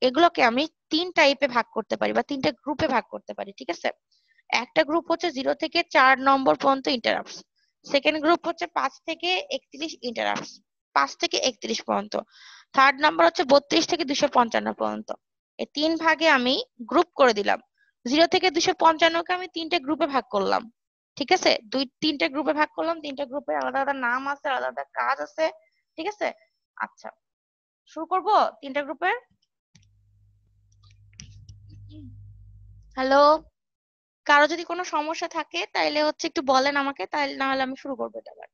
এগুলোকে আমি 3 টাইপে ভাগ করতে পারি বা 3টে গ্রুপে ভাগ করতে পারি। ঠিক আছে? একটা গ্রুপ হচ্ছে 0 থেকে 4 নম্বর পর্যন্ত ইন্টারাপ্টস। সেকেন্ড গ্রুপ হচ্ছে 5 থেকে 31 ইন্টারাপ্টস, 5 থেকে 31 পর্যন্ত। থার্ড নাম্বার হচ্ছে 32 থেকে 255 পর্যন্ত। এই 3 ভাগে আমি গ্রুপ করে দিলাম। 0 থেকে 255 কে আমি 3টে গ্রুপে ভাগ করলাম। ঠিক আছে? 3টে গ্রুপে ভাগ করলাম, 3টে গ্রুপে আলাদা আলাদা নাম আছে, আলাদা আলাদা কাজ আছে। ঠিক আছে? আচ্ছা, শুরু করব 3টে গ্রুপের। হ্যালো? কারো যদি কোনো সমস্যা থাকে তাইলে হচ্ছে একটু বলেন আমাকে, তাইলে না হলে আমি শুরু করবো এটা আবার।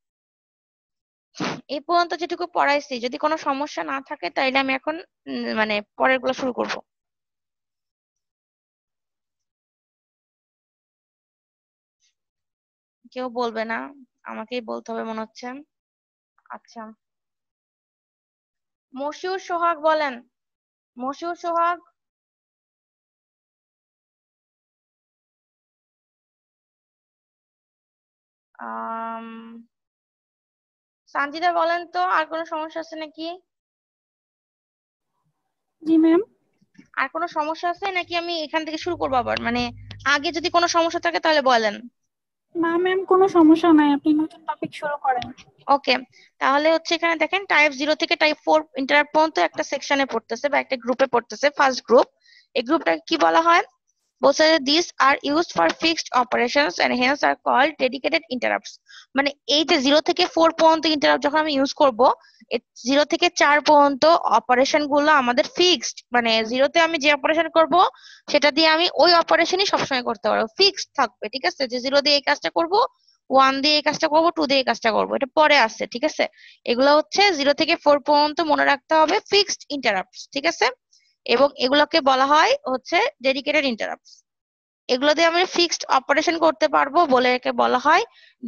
এই পর্যন্ত যেটুকু পড়াইছি যদি কোনো সমস্যা না থাকে তাইলে আমি এখন মানে পরের গুলো শুরু করব। কেউ বলবে না, আমাকেই বলতে হবে মনে হচ্ছে। আচ্ছা, মশিউর সোহাগ বলেন। মশিউর সোহাগ। আম, সানজিদা বলেন তো আর কোনো সমস্যা আছে নাকি? জি ম্যাম। আর কোনো সমস্যা আছে নাকি আমি এখান থেকে শুরু করবো আবার, মানে আগে যদি কোনো সমস্যা থাকে তাহলে বলেন। না ম্যাম, কোনো সমস্যা নাই, আপনি নতুন টপিক শুরু করেন। ওকে, তাহলে হচ্ছে এখানে দেখেন টাইপ 0 থেকে টাইপ 4 ইন্টারাপ্ট পর্যন্ত একটা সেকশনে পড়তেছে বা একটা গ্রুপে পড়তেছে, ফার্স্ট গ্রুপ। এই গ্রুপটাকে কি বলা হয়? বলছে যে this are used for fixed operations and hence are called dedicated interrupts. মানে এই যে 0 থেকে 4 পর্যন্ত ইন্টারাপ্ট যখন আমি ইউজ করব, 0 থেকে 4 পর্যন্ত অপারেশন গুলো আমাদের ফিক্সড, মানে 0 তে আমি যে অপারেশন করব সেটা দিয়ে আমি ওই অপারেশনই সবসময় করতে পারবো, ফিক্সড থাকবে। ঠিক আছে, যে 0 দিয়ে এই কাজটা করব, 1 দিয়ে এই কাজটা করব, 2 দিয়ে এই কাজটা করব, এটা পরে আসছে। ঠিক আছে, এগুলো হচ্ছে 0 থেকে 4 পর্যন্ত মনে রাখতে হবে ফিক্সড ইন্টারাপ্টস। ঠিক আছে, এবং এগুলোকে বলা হয় হচ্ছে ডেডিকেটেড ইন্টারাপ্টস। এগুলো দিয়ে আমরা ফিক্সড অপারেশন করতে পারবো বলে একে বলা হয়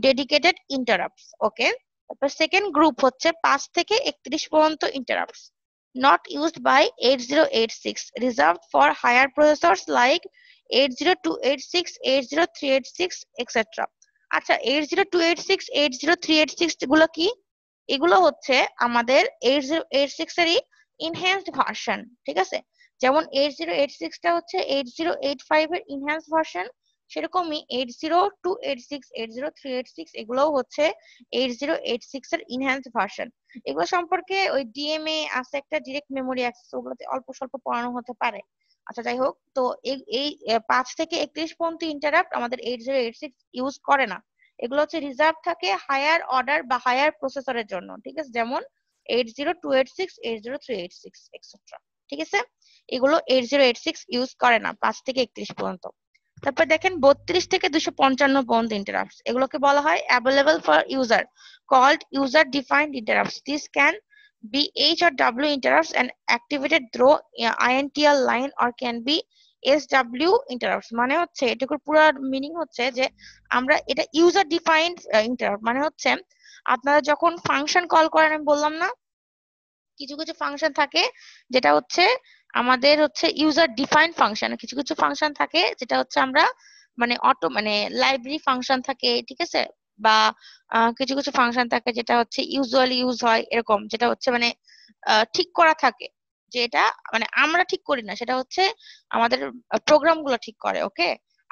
ডেডিকেটেড ইন্টারাপ্টস। ওকে, তারপর সেকেন্ড গ্রুপ হচ্ছে 5 থেকে 31 পর্যন্ত interrupts not used by 8086, reserved for higher processors like 80286, 80386, etc. আচ্ছা, 80286, 80386 গুলো কি? এগুলো হচ্ছে আমাদের 8086 এরই ইনহ্যান্সড ভার্সন। ঠিক আছে, যেমন 8086 টা হচ্ছে 8085 এর ইনহ্যান্সড ভার্সন, সেরকমই 80286, 80386 এগুলোও হচ্ছে 8086 এর ইনহ্যান্সড ভার্সন। এগুলো সম্পর্কে ওই ডিএমএ আছে একটা, ডিরেক্ট মেমোরি অ্যাক্সেস, ওগুলোতে অল্প স্বল্প পড়ানো হতে পারে। আচ্ছা যাই হোক, তো এই এই 5 থেকে 31 পর্যন্ত ইন্টারাপ্ট আমাদের 8086 ইউজ করে না। এগুলো হচ্ছে রিজার্ভ থাকে হায়ার অর্ডার বা হায়ার প্রসেসরের জন্য। ঠিক আছে, যেমন 80286, 80386 এক্সেট্রা। ঠিক আছে, এগুলো 8086 ইউজ করে না 5 থেকে 31 পর্যন্ত। তারপর দেখেন 32 থেকে 255 পর্যন্ত ইন্টারাপ্টস, এগুলোকে বলা হয় available for user, called user defined interrupts. This can be H or W interrupts and activated through INTR line or can be SW interrupts। মানে হচ্ছে এটুকুর পুরো মিনিং হচ্ছে যে আমরা এটা ইউজার ডিফাইন্ড ইন্টারাপ্ট, মানে হচ্ছে আপনারা যখন ফাংশন কল করেন, আমি বললাম না কিছু কিছু ফাংশন থাকে যেটা হচ্ছে আমাদের হচ্ছে ইউজার ডিফাইন্ড ফাংশন, কিছু কিছু ফাংশন থাকে যেটা হচ্ছে আমরা মানে অটো মানে লাইব্রেরি ফাংশন থাকে। ঠিক আছে, বা কিছু কিছু ফাংশন থাকে যেটা হচ্ছে ইউজুয়ালি ইউজ হয় এরকম, যেটা হচ্ছে মানে ঠিক করা থাকে, যেটা মানে আমরা ঠিক করি না, সেটা হচ্ছে আমাদের প্রোগ্রাম গুলো ঠিক করে। ওকে,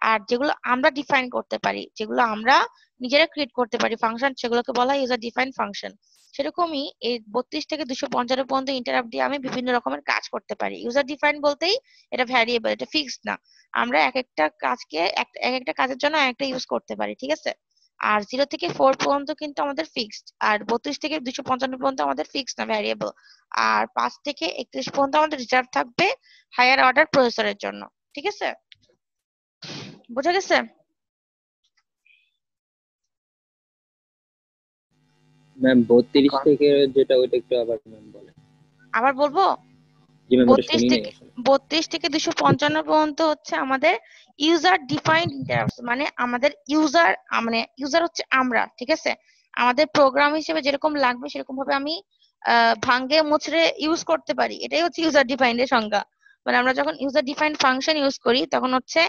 আর যেগুলো আমরা ডিফাইন করতে পারি, যেগুলো আমরা নিজেরা ক্রিয়েট করতে পারি ফাংশন, সেগুলোকে বলা হয় ইউজার ডিফাইন ফাংশন। সেরকমই এই 32 থেকে 255 পর্যন্ত ইন্টারাপ্ট দিয়ে আমি বিভিন্ন রকমের কাজ করতে পারি। ইউজার ডিফাইন বলতেই এটা ভ্যারিয়েবল, এটা ফিক্সড না, আমরা এক একটা কাজকে এক একটা কাজের জন্য একটা ইউজ করতে পারি। ঠিক আছে, আর 0 থেকে 4 পর্যন্ত কিন্তু আমাদের ফিক্সড, আর 32 থেকে 255 পর্যন্ত আমাদের ফিক্সড না, ভ্যারিয়েবল। আর 5 থেকে 31 পর্যন্ত আমাদের রিজার্ভ থাকবে হায়ার অর্ডার প্রসেসরের জন্য। ঠিক আছে, বোঝা গেছে? ম্যাম 32 থেকে যেটা ওইটা একটু আবার ম্যাম বলেন। আবার বলবো? জি ম্যাম, ওটা শুনি নাই আসলে। 32 থেকে 255 পর্যন্ত হচ্ছে আমাদের ইউজার ডিফাইন্ড ইন্টারাপ্টস, মানে আমাদের ইউজার মানে ইউজার হচ্ছে আমরা। ঠিক আছে, আমাদের প্রোগ্রাম হিসেবে যেরকম লাগবে সেরকম ভাবে আমি ভাঙ্গে মুচড়ে ইউজ করতে পারি, এটাই হচ্ছে ইউজার ডিফাইন্ড এর সংজ্ঞা। মানে আমরা যখন ইউজার ডিফাইন্ড ফাংশন ইউজ করি তখন হচ্ছে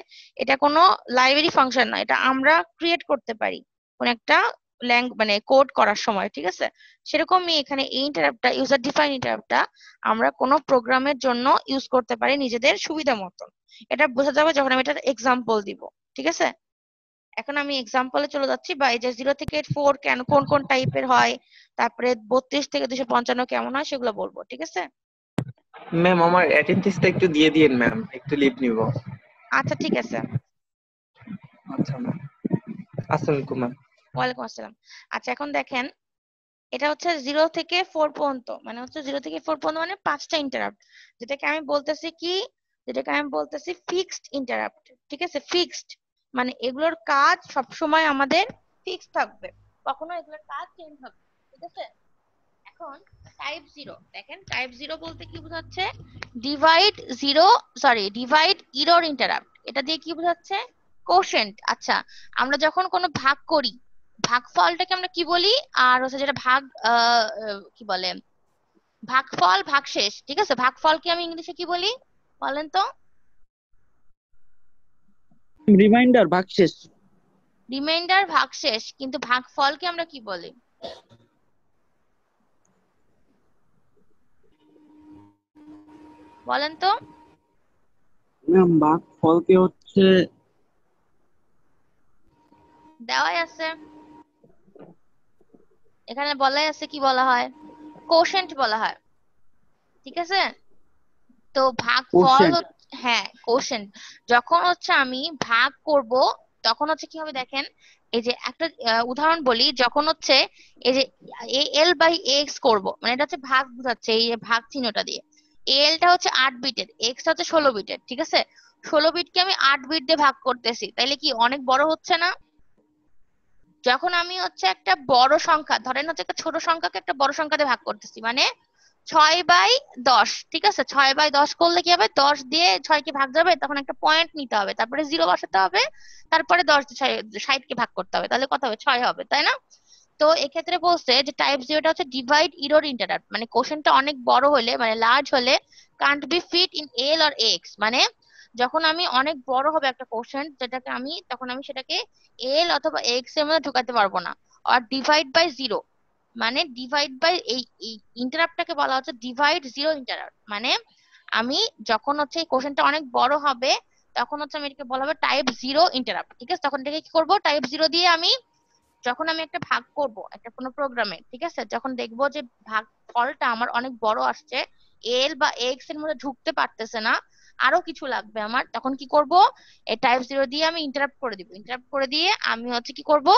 এটা কোনো লাইব্রেরি ফাংশন না, এটা আমরা ক্রিয়েট করতে পারি কোন একটা মানে কোড করার সময়। ঠিক আছে, সেরকমই এখানে এই ইন্টারাপ্টটা, ইউজার ডিফাইন্ড ইন্টারাপ্টটা আমরা কোনো প্রোগ্রামের জন্য ইউজ করতে পারি নিজেদের সুবিধা মতো। এটা বোঝা যাবে যখন আমি একটা এক্সাম্পল দিব। ঠিক আছে, এখন আমি এক্সাম্পলে চলে যাচ্ছি, বা এই যে 0 থেকে 4 কেন কোন কোন টাইপের হয়, তারপরে 32 থেকে 255 কেমন হয় সেগুলো বলবো। ঠিক আছে ম্যাম, আমার অ্যাটেন্ডেন্সটা একটু দিয়ে দিয়েন ম্যাম, একটু লিভ নিব। আচ্ছা ঠিক আছে। আচ্ছা ম্যাম, আসসালামু আলাইকুম ম্যাম। ওয়ালাইকুম আসসালাম। আচ্ছা এখন দেখেন, এটা হচ্ছে 0 থেকে 4 পর্যন্ত, মানে হচ্ছে 0 থেকে 4 পর্যন্ত মানে 5টা ইন্টারাপ্ট, যেটাকে আমি বলতেছি কি, যেটাকে আমি বলতেছি ফিক্সড ইন্টারাপ্ট। ঠিক আছে, ফিক্সড মানে এগুলোর কাজ সব সময় আমাদের ফিক্সড থাকবে, কখনো এগুলোর কাজ চেঞ্জ হবে। ঠিক আছে, এখন টাইপ 0 দেখেন, টাইপ 0 বলতে কি বোঝাচ্ছে? Divide error interrupt. এটা দিয়ে কি বোঝাচ্ছে? কোশেন্ট। আচ্ছা, আমরা যখন কোনো ভাগ করি, ভাগফলটাকে আমরা কি বলি? আর হচ্ছে যেটা ভাগ কি বলে, ভাগফল ভাগশেষ, ঠিক আছে? ভাগফলকে আমি ইংলিশে কি বলি বলেন তো? রিমাইন্ডার ভাগশেষ। রিমাইন্ডার ভাগশেষ, কিন্তু ভাগফলকে আমরা কি বলি? বলেন তো। ম্যাম ভাগফলকে হচ্ছে দেওয়াই আছে, এখানে বলাই আছে, কি বলা হয়? কোশেন্ট বলা হয়, ঠিক আছে? তো ভাগফল কোশেন্ট। হ্যাঁ কোশেন্ট। যখন হচ্ছে আমি ভাগ করব তখন হচ্ছে কি হবে দেখেন, এই যে একটা উদাহরণ বলি, যখন হচ্ছে এই যে এল বাই এক্স করবো, মানে এটা হচ্ছে ভাগ বোঝাচ্ছে, এই যে ভাগ চিহ্নটা দিয়ে। এলটা হচ্ছে 8 বিটের, এক্স হচ্ছে 16 বিটের, ঠিক আছে? 16 বিটকে আমি 8 বিট দিয়ে ভাগ করতেছি, তাইলে কি অনেক বড় হচ্ছে না? যখন আমি হচ্ছে একটা বড় সংখ্যা, ধরেন হচ্ছে একটা ছোট সংখ্যাকে একটা বড় সংখ্যা দিয়ে ভাগ করতেছি, মানে 6/10, ঠিক আছে? 6/10 করলে কি হবে, 10 দিয়ে 6 কে ভাগ যাবে, তখন একটা পয়েন্ট নিতে হবে, তারপরে 0 বসাতে হবে, তারপরে 10 দিয়ে 60 কে ভাগ করতে হবে, তাহলে কত হবে? 6 হবে, তাই না? তো এক্ষেত্রে বলছে যে টাইপ 0টা হচ্ছে ডিভাইড ইরর ইন্টারাপ্ট, মানে কোশ্চেনটা অনেক বড় হলে, মানে লার্জ হলে, can't be fit in L or X, মানে যখন আমি অনেক বড় হবে একটা কোশ্চেন, যেটাকে আমি তখন আমি সেটাকে এল অথবা এক্স এর মধ্যে ঢুকাতে পারবো না। আর ডিভাইড বাই 0, মানে ডিভাইড বাই এই ইন্টারাপ্টটাকে বলা হচ্ছে ডিভাইড 0 ইন্টারাপ্ট, মানে আমি যখন হচ্ছে এই কোশ্চেনটা অনেক বড় হবে তখন হচ্ছে আমি এটাকে বলা হবে টাইপ 0 ইন্টারাপ্ট, ঠিক আছে? তখন এটাকে কি করবো, টাইপ 0 দিয়ে আমি যখন আমি একটা ভাগ করব একটা কোনো প্রোগ্রামে, ঠিক আছে, যখন দেখবো যে ভাগ ফলটা আমার অনেক বড় আসছে, এল বা এক্স এর মধ্যে ঢুকতে পারতেছে না, আরো কিছু লাগবে আমার, তখন কি করব, এই টাইপ 0 দিয়ে আমি ইন্টারাপ্ট করে দিব। ইন্টারাপ্ট করে দিয়ে আমি হচ্ছে কি করব,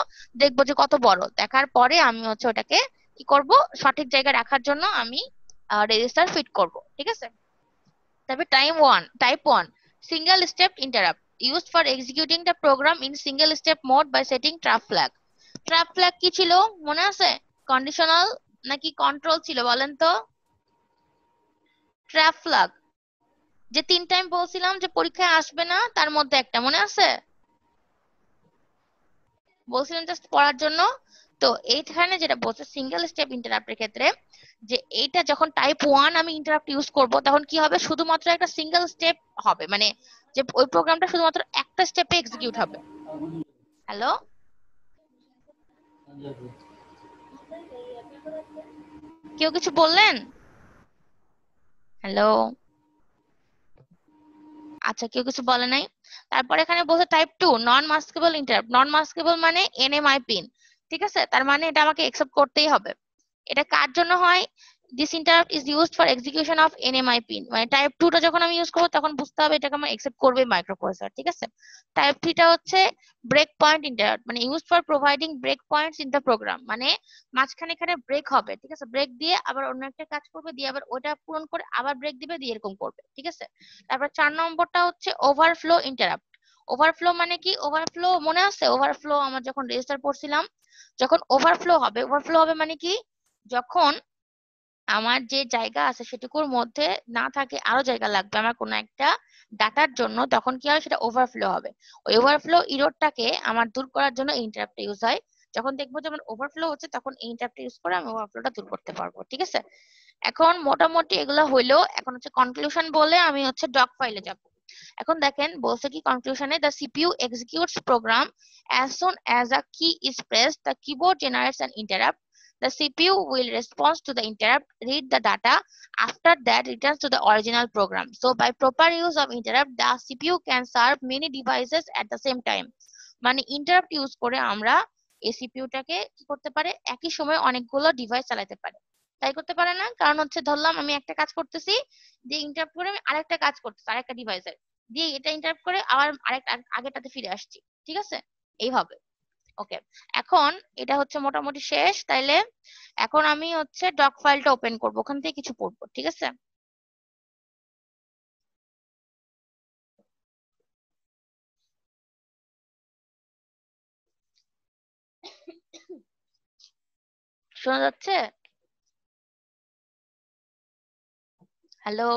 দেখবো যে কত বড়, দেখার পরে আমি হচ্ছে ওটাকে কি করব, সঠিক জায়গায় রাখার জন্য আমি রেজিস্টার ফিট করব, ঠিক আছে? তারপরে type 1 single step interrupt used for executing the program in single step mode by setting trap flag. Trap flag কি ছিল মনে আছে? কন্ডিশনাল নাকি কন্ট্রোল ছিল বলেন তো? ট্র্যাপ ফ্ল্যাগ যে 3 টাইম বলছিলাম যে পরীক্ষায় আসবে না, তার মধ্যে একটা মনে আছে, বলছিলাম জাস্ট পড়ার জন্য। তো এইখানে যেটা বলছে সিঙ্গেল স্টেপ ইন্টারাপ্টের ক্ষেত্রে, যে এইটা যখন টাইপ 1 আমি ইন্টারাপ্ট ইউজ করব তখন কি হবে, শুধুমাত্র একটা সিঙ্গেল স্টেপ হবে, মানে যে ওই প্রোগ্রামটা শুধুমাত্র একটা স্টেপে এক্সিকিউট হবে। হ্যালো, কেউ কিছু বললেন? হ্যালো, আচ্ছা কেউ কিছু বলে নাই। তারপর এখানে বলছে টাইপ 2 নন মাস্কেবল ইন্টারাপ্ট। নন মাস্কেবল মানে এনএমআই পিন, ঠিক আছে? তার মানে এটা আমাকে একসেপ্ট করতেই হবে। এটা কার জন্য হয়? This interrupt is used for execution of NMI pin, মানে টাইপ 2 টা যখন আমি ইউজ করব তখন বুঝতে হবে এটাকে আমার একসেপ্ট করবে মাইক্রোপ্রসেসর, ঠিক আছে? টাইপ 3 টা হচ্ছে ব্রেক পয়েন্ট ইন্টারাপ্ট, মানে used for providing breakpoints in the program, মানে মাঝখানে এখানে ব্রেক হবে, ঠিক আছে? ব্রেক দিয়ে আবার অন্য একটা কাজ করবে, দিয়ে আবার ওটা পূরণ করে আবার ব্রেক দিবে, দিয়ে এরকম করবে, ঠিক আছে? তারপর 4 নম্বরটা হচ্ছে ওভারফ্লো ইন্টারাপ্ট। ওভারফ্লো মানে কি? ওভারফ্লো মনে আছে? ওভারফ্লো আমরা যখন রেজিস্টার পড়ছিলাম, যখন ওভারফ্লো হবে, ওভারফ্লো হবে মানে কি, যখন আমার যে জায়গা আছে সেটুকুর মধ্যে না থাকে, আরো জায়গা লাগবে আমার কোনো একটা ডাটার জন্য, তখন কি হয়, সেটা ওভারফ্লো হবে। ওই ওভারফ্লো ইররটাকে আমার দূর করার জন্য এই ইন্টারাপ্ট ইউজ হয়। যখন দেখবো যে আমার ওভারফ্লো হচ্ছে তখন এই ইন্টারাপ্ট ইউজ করে আমি ওভারফ্লোটা দূর করতে পারবো, ঠিক আছে? এখন মোটামুটি এগুলো হইলো, এখন হচ্ছে কনক্লুশন বলে আমি হচ্ছে ডক ফাইলে যাব। এখন দেখেন বলছে কি কনক্লুশনে, the CPU executes program as soon as a key is pressed, the keyboard generates an interrupt, the CPU will respond to the interrupt, read the data, after that returns to the original program. So by proper use of interrupt, the CPU can serve many devices at the same time. মানে interrupt use করে আমরা এই সিপিইউটাকে কি করতে পারে, একই সময় অনেকগুলো ডিভাইস চালাতে পারে। তাই করতে পারে না? কারণ হচ্ছে ধরলাম আমি একটা কাজ করতেছি, দিয়ে ইন্টারাপ্ট করে আমি আরেকটা কাজ করতেছি আরেকটা ডিভাইসের, দিয়ে এটা ইন্টারাপ্ট করে আবার আরেকটা আগেরটাতে ফিরে আসছি, ঠিক আছে? এইভাবে। ওকে, এখন এটা হচ্ছে মোটামুটি শেষ, তাইলে এখন আমি হচ্ছে ডক ফাইলটা ওপেন করব, ওখান থেকে কিছু পড়বো, ঠিক আছে? শোনা যাচ্ছে? হ্যালো,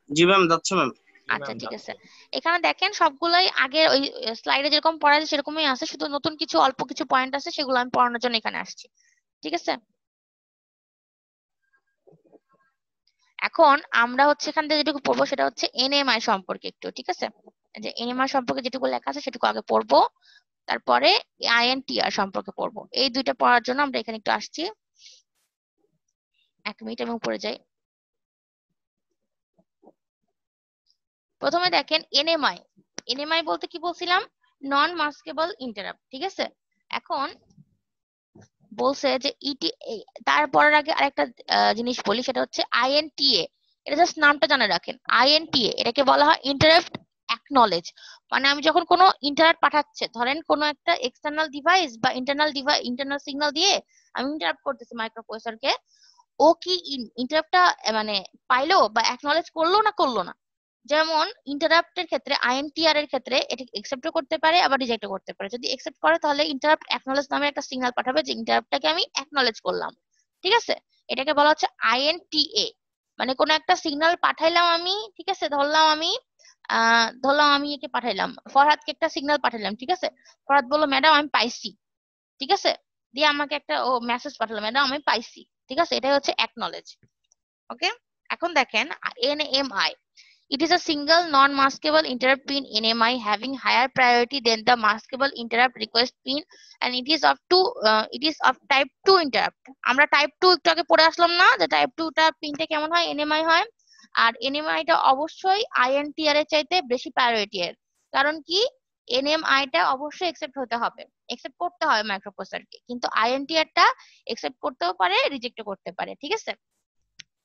জি ম্যাম, যাচ্ছে ম্যাম। আচ্ছা ঠিক আছে। এখানে দেখেন সবগুলাই আগের ওই স্লাইডে যেরকম পড়া আছে সেরকমই আছে, শুধু নতুন কিছু অল্প কিছু পয়েন্ট আছে, সেগুলো আমি পড়ানোর জন্য এখানে আসছি, ঠিক আছে? এখন আমরা হচ্ছে এখান থেকে যেটুকু পড়বো সেটা হচ্ছে এনএমআই সম্পর্কে একটু, ঠিক আছে? যে এনএমআই সম্পর্কে যেটুকু লেখা আছে সেটুকু আগে পড়বো, তারপরে আইএনটিআর সম্পর্কে পড়বো। এই দুইটা পড়ার জন্য আমরা এখানে একটু আসছি। 1 মিনিট আমি উপরে যাই। প্রথমে দেখেন এনএমআই। এনএমআই বলতে কি বলছিলাম? নন মাস্কেবল ইন্টারাপ্ট, ঠিক আছে? এখন বলছে যে তারপরের আগে আরেকটা জিনিস বলি, সেটা হচ্ছে আইএনটিএ। এটা জাস্ট নামটা জানা রাখেন। আইএনটিএ এটাকে বলা হয় ইন্টারাপ্ট অ্যাকনলেজ। মানে আমি যখন কোনো ইন্টারাপ্ট পাঠাচ্ছে, ধরেন কোনো একটা এক্সটার্নাল ডিভাইস বা ইন্টারনাল সিগন্যাল দিয়ে আমি ইন্টারাপ্ট করতেছি মাইক্রোপ্রসেসরকে, ও কি ইন্টারাপ্টটা মানে পাইলো বা অ্যাকনলেজ করলো না করলো না। যেমন ইন্টারাপ্টের ক্ষেত্রে আইএনটিআর এর ক্ষেত্রে এটা একসেপ্টও করতে পারে আবার রিজেক্টও করতে পারে। যদি একসেপ্ট করে তাহলে ইন্টারাপ্ট অ্যাকনলেজ নামে একটা সিগন্যাল পাঠাবে যে ইন্টারাপ্টটাকে আমি অ্যাকনলেজ করলাম, ঠিক আছে? এটাকে বলা হচ্ছে আইএনটিএ। মানে কোনো একটা সিগন্যাল পাঠাইলাম আমি, ঠিক আছে? ধরলাম আমি একে পাঠাইলাম, ফরহাদকে একটা সিগন্যাল পাঠাইলাম, ঠিক আছে? ফরহাদ বললো ম্যাডাম আমি পাইছি, ঠিক আছে? দিয়ে আমাকে একটা মেসেজ পাঠালো, ম্যাডাম আমি পাইছি, ঠিক আছে? এটাই হচ্ছে অ্যাকনলেজ। ওকে, এখন দেখেন এনএমআই। It is a single non-maskable interrupt pin NMI having higher priority than the maskable interrupt request pin, and it is of type 2 interrupt. আমরা type 2 একটু আগে পড়ে আসলাম না যে type 2 টা পিনটা কেমন হয়? NMI হয়। আর NMI টা অবশ্যই INTR এর চাইতে বেশি প্রায়োরিটি এর। কারণ কি? NMI টা অবশ্যই একসেপ্ট হতে হবে, একসেপ্ট করতে হয় মাইক্রোপ্রসেসরকে, কিন্তু INTR টা একসেপ্ট করতেও পারে রিজেক্টও করতে পারে, ঠিক আছে?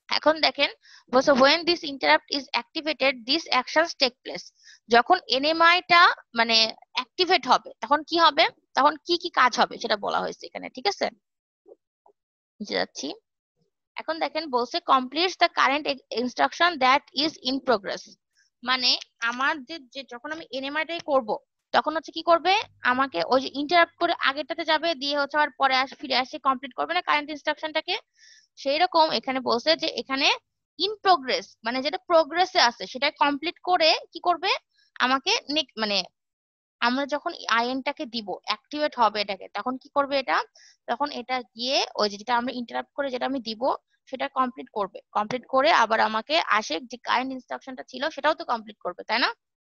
এখন দেখেন বলছে when this interrupt is activated these actions take place. যখন এনএমআই টা মানে অ্যাক্টিভেট হবে তখন কি হবে, তখন কি কি কাজ হবে সেটা বলা হয়েছে এখানে, ঠিক আছে? বুঝে যাচ্ছি। এখন দেখেন বলছে completes the current instruction that is in progress. মানে আমার যে যখন আমি এনএমআই টাই করব তখন হচ্ছে কি করবে, আমাকে ওই যে ইন্টারাপ্ট করে আগেরটাতে যাবে, দিয়ে হচ্ছে আর পরে ফিরে আসে কমপ্লিট করবে না কারেন্ট ইনস্ট্রাকশনটাকে। সেই রকম এখানে বলছে যে এখানে ইন প্রোগ্রেস মানে যেটা প্রোগ্রেসে আছে সেটা কমপ্লিট করে কি করবে আমাকে মানে আমরা যখন আইএনটাকে দিব অ্যাক্টিভেট হবে এটাকে, তখন কি করবে এটা, তখন এটা গিয়ে ওই যেটা আমরা ইন্টারাপ্ট করে যেটা আমি দিব সেটা কমপ্লিট করবে, কমপ্লিট করে আবার আমাকে আসে যে কারেন্ট ইনস্ট্রাকশনটা ছিল সেটাও তো কমপ্লিট করবে, তাই না?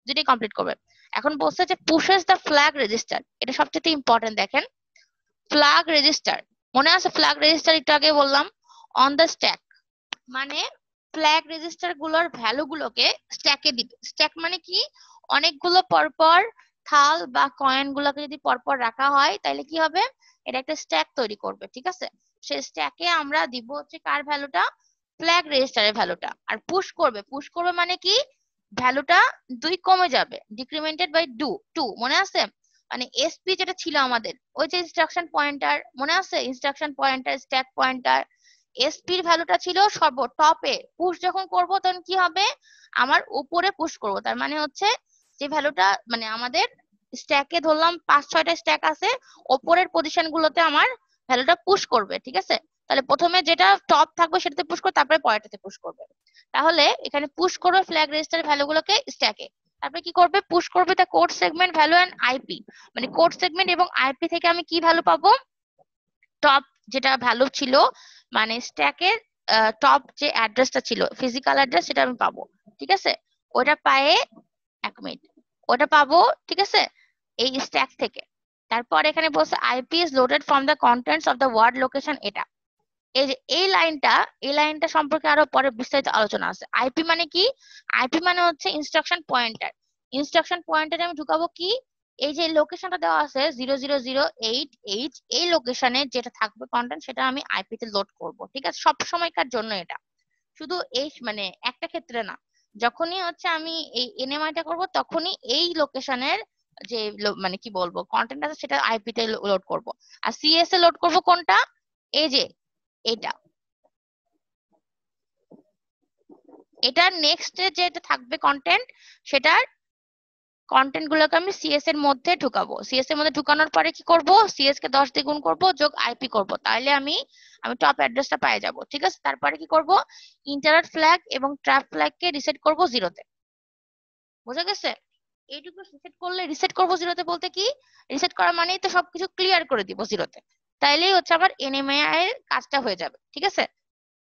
যেটাই কমপ্লিট করবে। এখন বলছে যে পুশেস দ্য ফ্ল্যাগ রেজিস্টার। এটা সবচেয়ে ইম্পর্টেন্ট। দেখেন ফ্ল্যাগ রেজিস্টার, মনে আছে ফ্ল্যাগ রেজিস্টার একটু আগে বললাম অন দ্য স্ট্যাক। মানে ফ্ল্যাগ রেজিস্টার গুলোর ভ্যালু গুলোকে স্ট্যাকে দিবে। স্ট্যাক মানে কি? অনেকগুলো পরপর থাল বা কয়েন গুলোকে যদি পরপর রাখা হয় তাহলে কি হবে, এটা একটা স্ট্যাক তৈরি করবে, ঠিক আছে? সেই স্ট্যাকে আমরা দিব হচ্ছে কার ভ্যালুটা, ফ্ল্যাগ রেজিস্টারের ভ্যালুটা। আর পুশ করবে মানে কি, ভ্যালুটা 2 কমে যাবে, ডিক্রিমেন্টেড বাই 2। মনে আছে? মানে এসপি যেটা ছিল আমাদের ওই যে ইনস্ট্রাকশন পয়েন্টার, মনে আছে? ইনস্ট্রাকশন পয়েন্টার, স্ট্যাক পয়েন্টার, এসপির ভ্যালুটা ছিল সর্ব টপে। পুশ যখন করব তখন কি হবে, আমার উপরে পুশ করব, তার মানে হচ্ছে যে ভ্যালুটা মানে আমাদের স্ট্যাকে ধরলাম 5-6টা স্ট্যাক আছে, উপরের পজিশন গুলোতে আমার ভ্যালুটা পুশ করবে, ঠিক আছে? তাহলে প্রথমে যেটা টপ থাকবে সেটাতে পুশ করবে, তারপরে পরেরটাতে পুশ করবে। তাহলে এখানে পুশ করবে ফ্ল্যাগ রেজিস্টার ভ্যালুগুলোকে স্ট্যাকে, তারপরে কি করবে, পুশ করবে the code segment value and IP. মানে কোড সেগমেন্ট এবং আইপি থেকে আমি কি ভ্যালু পাবো, টপ যেটা ভ্যালু ছিল মানে স্ট্যাকের টপ যে অ্যাড্রেসটা ছিল ফিজিক্যাল অ্যাড্রেস সেটা আমি পাবো, ঠিক আছে? ওটা পায়ে 1 মিনিট ওটা পাবো, ঠিক আছে, এই স্ট্যাক থেকে। তারপর এখানে বলছে IP is loaded from the contents of the word location. এটা এই যে এই লাইনটা সম্পর্কে আরো পরে বিস্তারিত আলোচনা আছে। আইপি মানে কি? আইপি মানে হচ্ছে ইনস্ট্রাকশন পয়েন্টার। ইনস্ট্রাকশন পয়েন্টারে আমি ঢুকাবো কি, এই যে লোকেশনটা দেওয়া আছে 00088H, এই লোকেশনে যেটা থাকবে কন্টেন্ট সেটা আমি আইপি তে লোড করব, ঠিক আছে? সব সময়কার জন্য এটা, শুধু এই মানে একটা ক্ষেত্রে না, যখনই হচ্ছে আমি এই এনএমআইটা করব তখনই এই লোকেশনের যে মানে কি বলবো কন্টেন্ট আছে সেটা আইপি তে লোড করব। আর সিএস এ লোড করব কোনটা, এই যে এটার নেক্সট যেটা থাকবে কন্টেন্ট, সেটার কন্টেন্ট গুলোকে আমি সিএস এর মধ্যে ঢুকাবো। সিএস এর মধ্যে ঢুকানোর পরে কি করব, সিএস কে 10 দিয়ে গুণ করব যোগ আইপি করব, তাহলে আমি টপ অ্যাড্রেসটা পেয়ে যাব, ঠিক আছে? তারপরে কি করব, ইন্টারাপ্ট ফ্ল্যাগ এবং ট্র্যাপ ফ্ল্যাগ কে রিসেট করব 0-তে। বুঝা গেছে? এইটুকু রিসেট করলে, রিসেট করব 0-তে বলতে কি, রিসেট করা মানেই তো সবকিছু ক্লিয়ার করে দিব 0-তে, তাইলেই হচ্ছে আমার এনএমআই এর কাজটা হয়ে যাবে, ঠিক আছে?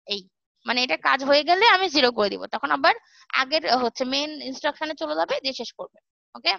এই মানে এটা কাজ হয়ে গেলে আমি 0 করে দিব, তখন আবার আগের হচ্ছে মেন ইনস্ট্রাকশনে চলে যাবে, দিয়ে শেষ করবে। ওকে।